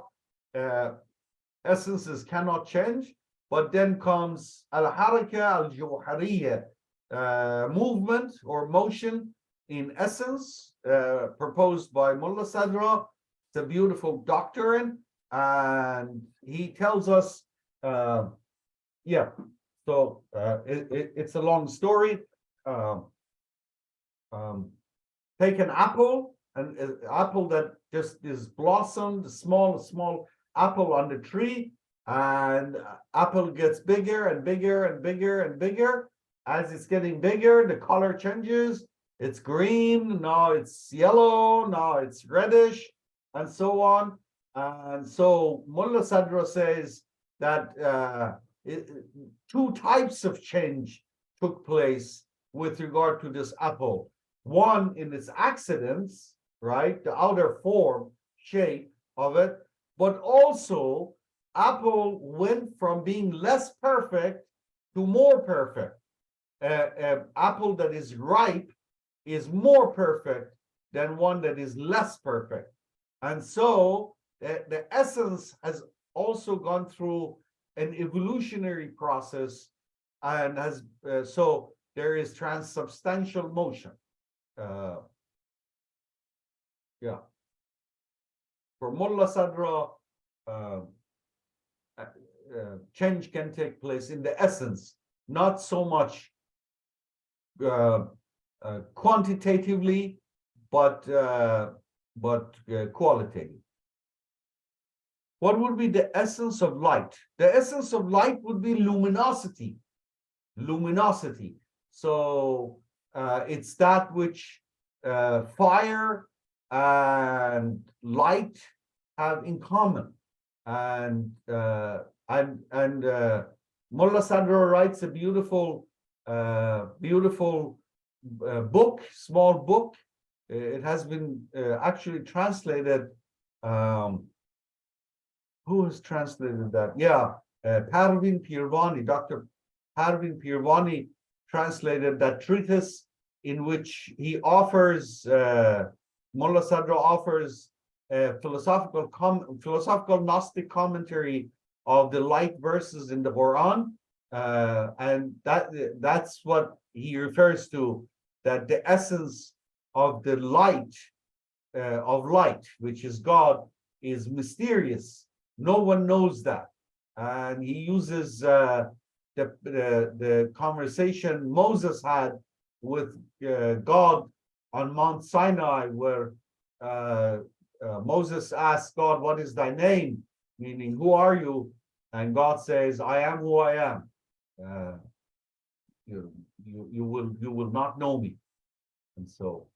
essences cannot change. But then comes al-haraka al-jawhariyya, movement or motion in essence, proposed by Mullah Sadra. It's a beautiful doctrine, and he tells us, yeah, so it's a long story. Take an apple, and an apple that just is blossomed, a small apple on the tree, and apple gets bigger and bigger and bigger and bigger. As it's getting bigger, the color changes. It's green, now it's yellow, now it's reddish, and so on. And so Mullah Sadra says that two types of change took place with regard to this apple. One in its accidents, right, the outer form, shape of it, but also apple went from being less perfect to more perfect. Apple that is ripe is more perfect than one that is less perfect. And so the essence has also gone through an evolutionary process, and has so there is transubstantial motion. Yeah. For Mullah Sadra, change can take place in the essence, not so much quantitatively, but qualitatively. What would be the essence of light? The essence of light would be luminosity. Luminosity. So it's that which fire and light have in common. And Mullah Sadra writes a beautiful book, small book. It has been actually translated. Who has translated that? Yeah, Parveen Pirvani, Dr. Parveen Pirvani translated that treatise, in which he offers, Mullah Sadra offers a philosophical Gnostic commentary of the light verses in the Quran, and that's what he refers to, that the essence of the light, which is God, is mysterious. No one knows that, and he uses the conversation Moses had with God on Mount Sinai, where Moses asked God, "What is thy name?" Meaning, who are you? And God says, "I am who I am. You will not know me." And so,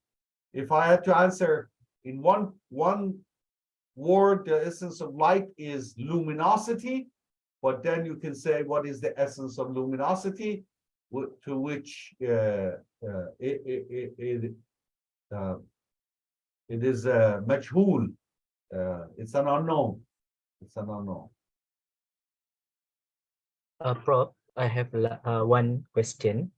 if I had to answer in one word, the essence of light is luminosity. But then you can say, what is the essence of luminosity? To which it is majhul. It's an unknown. It's an unknown. Prof, I have one question.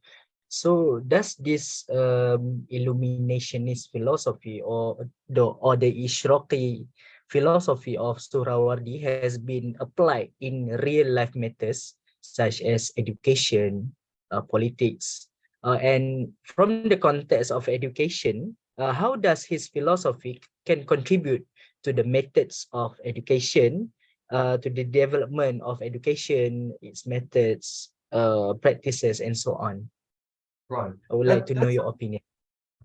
So does this illuminationist philosophy or the ishraqi philosophy of Suhrawardi has been applied in real life matters such as education, politics, and from the context of education, how does his philosophy can contribute to the methods of education, to the development of education, its methods, practices, and so on? Right. I would like to know your opinion.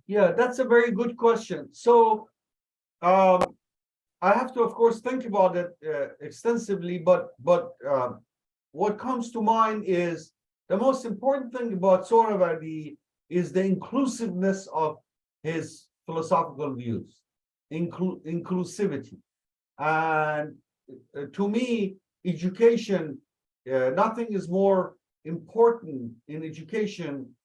Yeah, that's a very good question. So I have to, of course, think about it extensively, but what comes to mind is the most important thing about Suhrawardi is the inclusiveness of his philosophical views, inclusivity. And to me, education, nothing is more important in education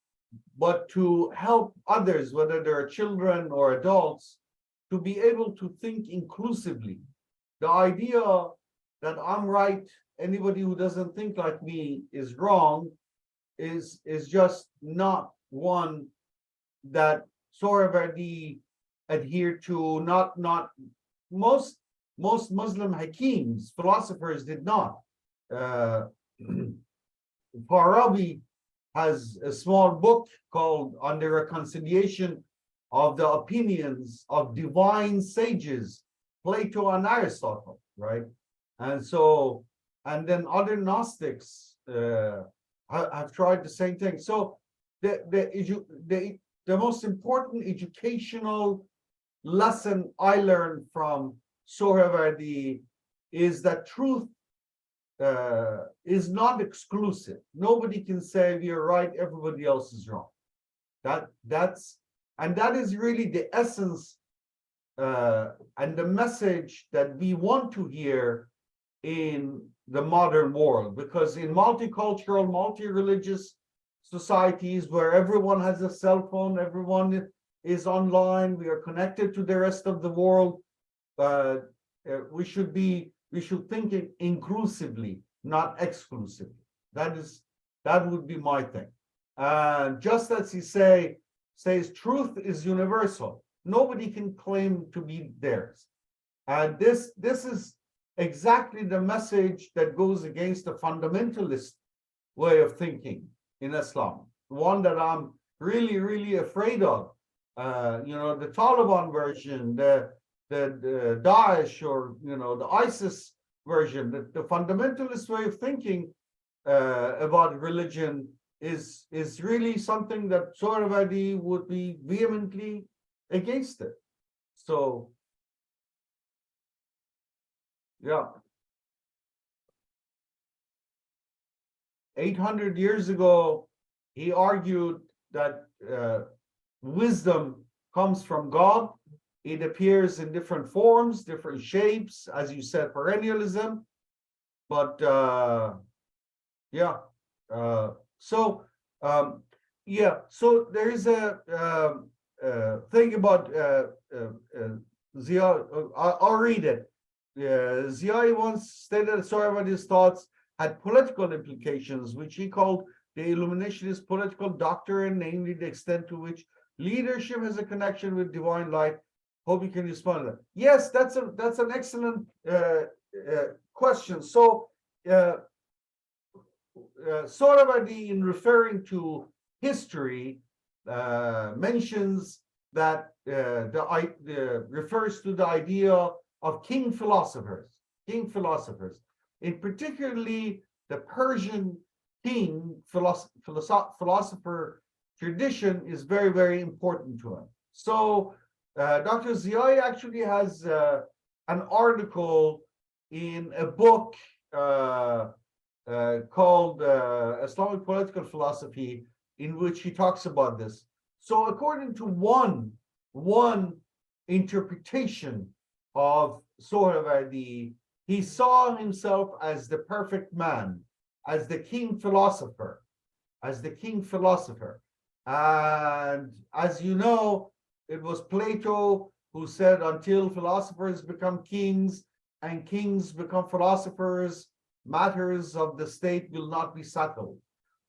but to help others, whether they're children or adults, to be able to think inclusively. The idea that I'm right, anybody who doesn't think like me is wrong, is just not one that Suhrawardi adhered to. Not most Muslim hakims, philosophers did not. Farabi has a small book called On the Reconciliation of the Opinions of Divine Sages, Plato and Aristotle, right? And so, and then other Gnostics have tried the same thing. So the most important educational lesson I learned from Suhrawardi is that truth is not exclusive. Nobody can say you're right, everybody else is wrong. That is really the essence and the message that we want to hear in the modern world, because in multicultural, multi-religious societies where everyone has a cell phone, everyone is online, we are connected to the rest of the world, we should think inclusively, not exclusively. That would be my thing. Just as he says truth is universal, nobody can claim to be theirs. And this is exactly the message that goes against the fundamentalist way of thinking in Islam, one that I'm really, really afraid of. The Taliban version, the Daesh, or the ISIS version. The fundamentalist way of thinking about religion is really something that Suhrawardi would be vehemently against it. So, yeah. 800 years ago, he argued that wisdom comes from God. It appears in different forms, different shapes, as you said, perennialism. But so there is a thing about Zia. I'll read it. Zia once stated that Suhrawardi's thoughts had political implications, which he called the Illuminationist political doctrine, namely the extent to which leadership has a connection with divine light. Hope you can respond to that. Yes, that's an excellent question. So Suhrawardi, in referring to history, mentions that refers to the idea of king philosophers, in particularly the Persian king philosopher tradition is very, very important to him. So Dr. Ziai actually has an article in a book called Islamic Political Philosophy, in which he talks about this. So according to one interpretation of Suhrawardi, he saw himself as the perfect man, as the king philosopher, And as you know, it was Plato who said, until philosophers become kings and kings become philosophers, matters of the state will not be settled.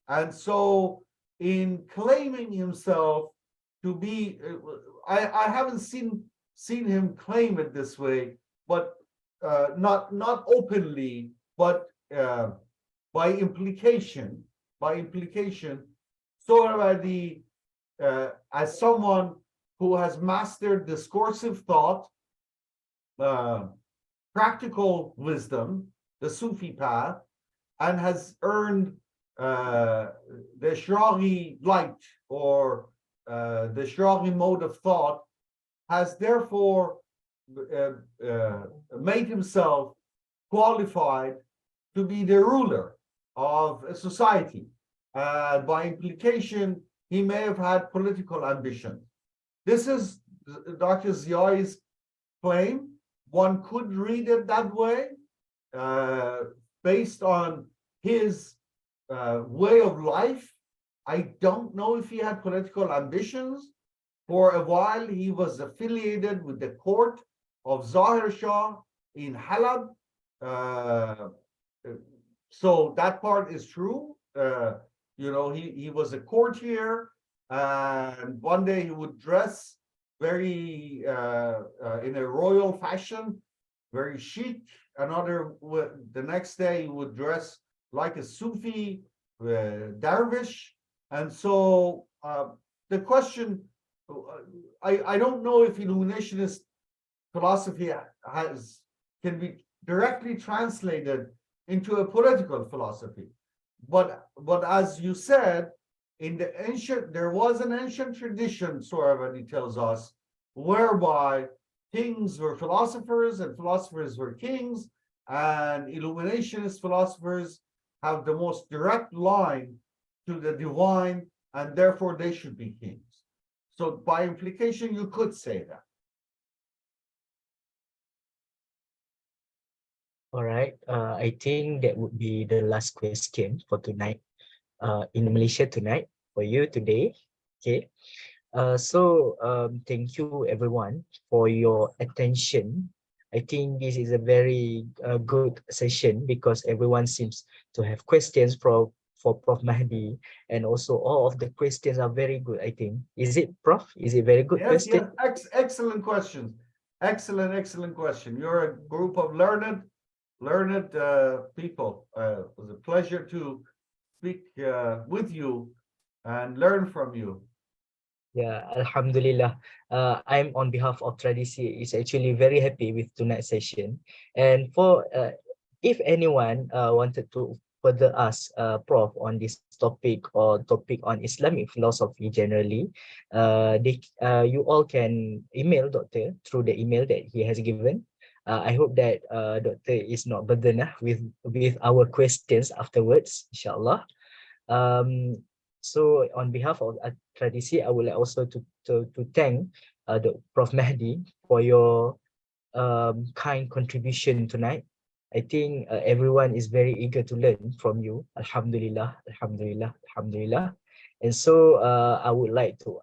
And so in claiming himself to be, I haven't seen him claim it this way, but not openly, but by implication, Suhrawardi, as someone who has mastered discursive thought, practical wisdom, the Sufi path, and has earned the ishraqi light, or the ishraqi mode of thought, has therefore made himself qualified to be the ruler of a society. By implication, he may have had political ambition. This is Dr. Ziya's claim. One could read it that way, based on his way of life. I don't know if he had political ambitions. For a while, he was affiliated with the court of Zahir Shah in Halab. So that part is true. You know, he was a courtier, and one day he would dress very in a royal fashion, very chic. The next day he would dress like a Sufi dervish. And so the question, I don't know if Illuminationist philosophy can be directly translated into a political philosophy. But as you said, in the ancient, there was an ancient tradition, Suhrawardi tells us, whereby kings were philosophers and philosophers were kings, and Illuminationist philosophers have the most direct line to the divine, and therefore they should be kings. So by implication, you could say that. All right. I think that would be the last question for tonight. In Malaysia tonight for you today. Okay. Thank you everyone for your attention. I think this is a very good session because everyone seems to have questions for Prof. Mehdi, and also all of the questions are very good, I think. Is it, Prof? Is it very good question? Yes, excellent questions. Excellent question. You're a group of learned people. It was a pleasure to speak with you and learn from you. Yeah, Alhamdulillah. I'm on behalf of Tradisi is actually very happy with tonight's session. And for if anyone wanted to further ask Prof on this topic or topic on Islamic philosophy generally, you all can email Doctor through the email that he has given. I hope that Doctor is not burdened with our questions afterwards, inshallah. So on behalf of Tradisi, I would like also to thank the Prof. Mehdi for your kind contribution tonight. I think everyone is very eager to learn from you. Alhamdulillah, Alhamdulillah, Alhamdulillah. And so I would like to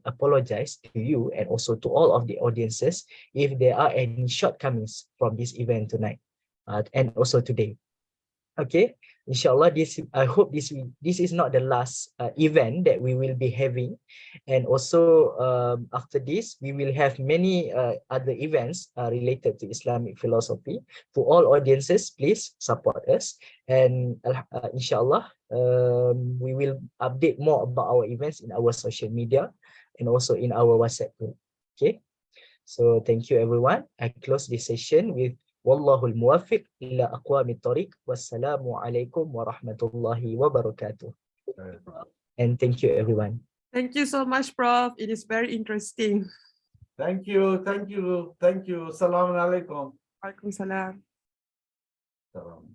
apologize to you and also to all of the audiences if there are any shortcomings from this event tonight and also today. Okay, inshallah, I hope this is not the last event that we will be having, and also after this we will have many other events related to Islamic philosophy. To all audiences, please support us, and inshallah we will update more about our events in our social media and also in our WhatsApp group. Okay, so thank you everyone. I close this session with Wallahul muwaffiq ila aqwamit tariq. Wassalamu alaikum warahmatullahi wabarakatuh. And thank you everyone. Thank you so much, Prof. It is very interesting. Thank you. Assalamu alaikum. Waalaikumsalam. Salam.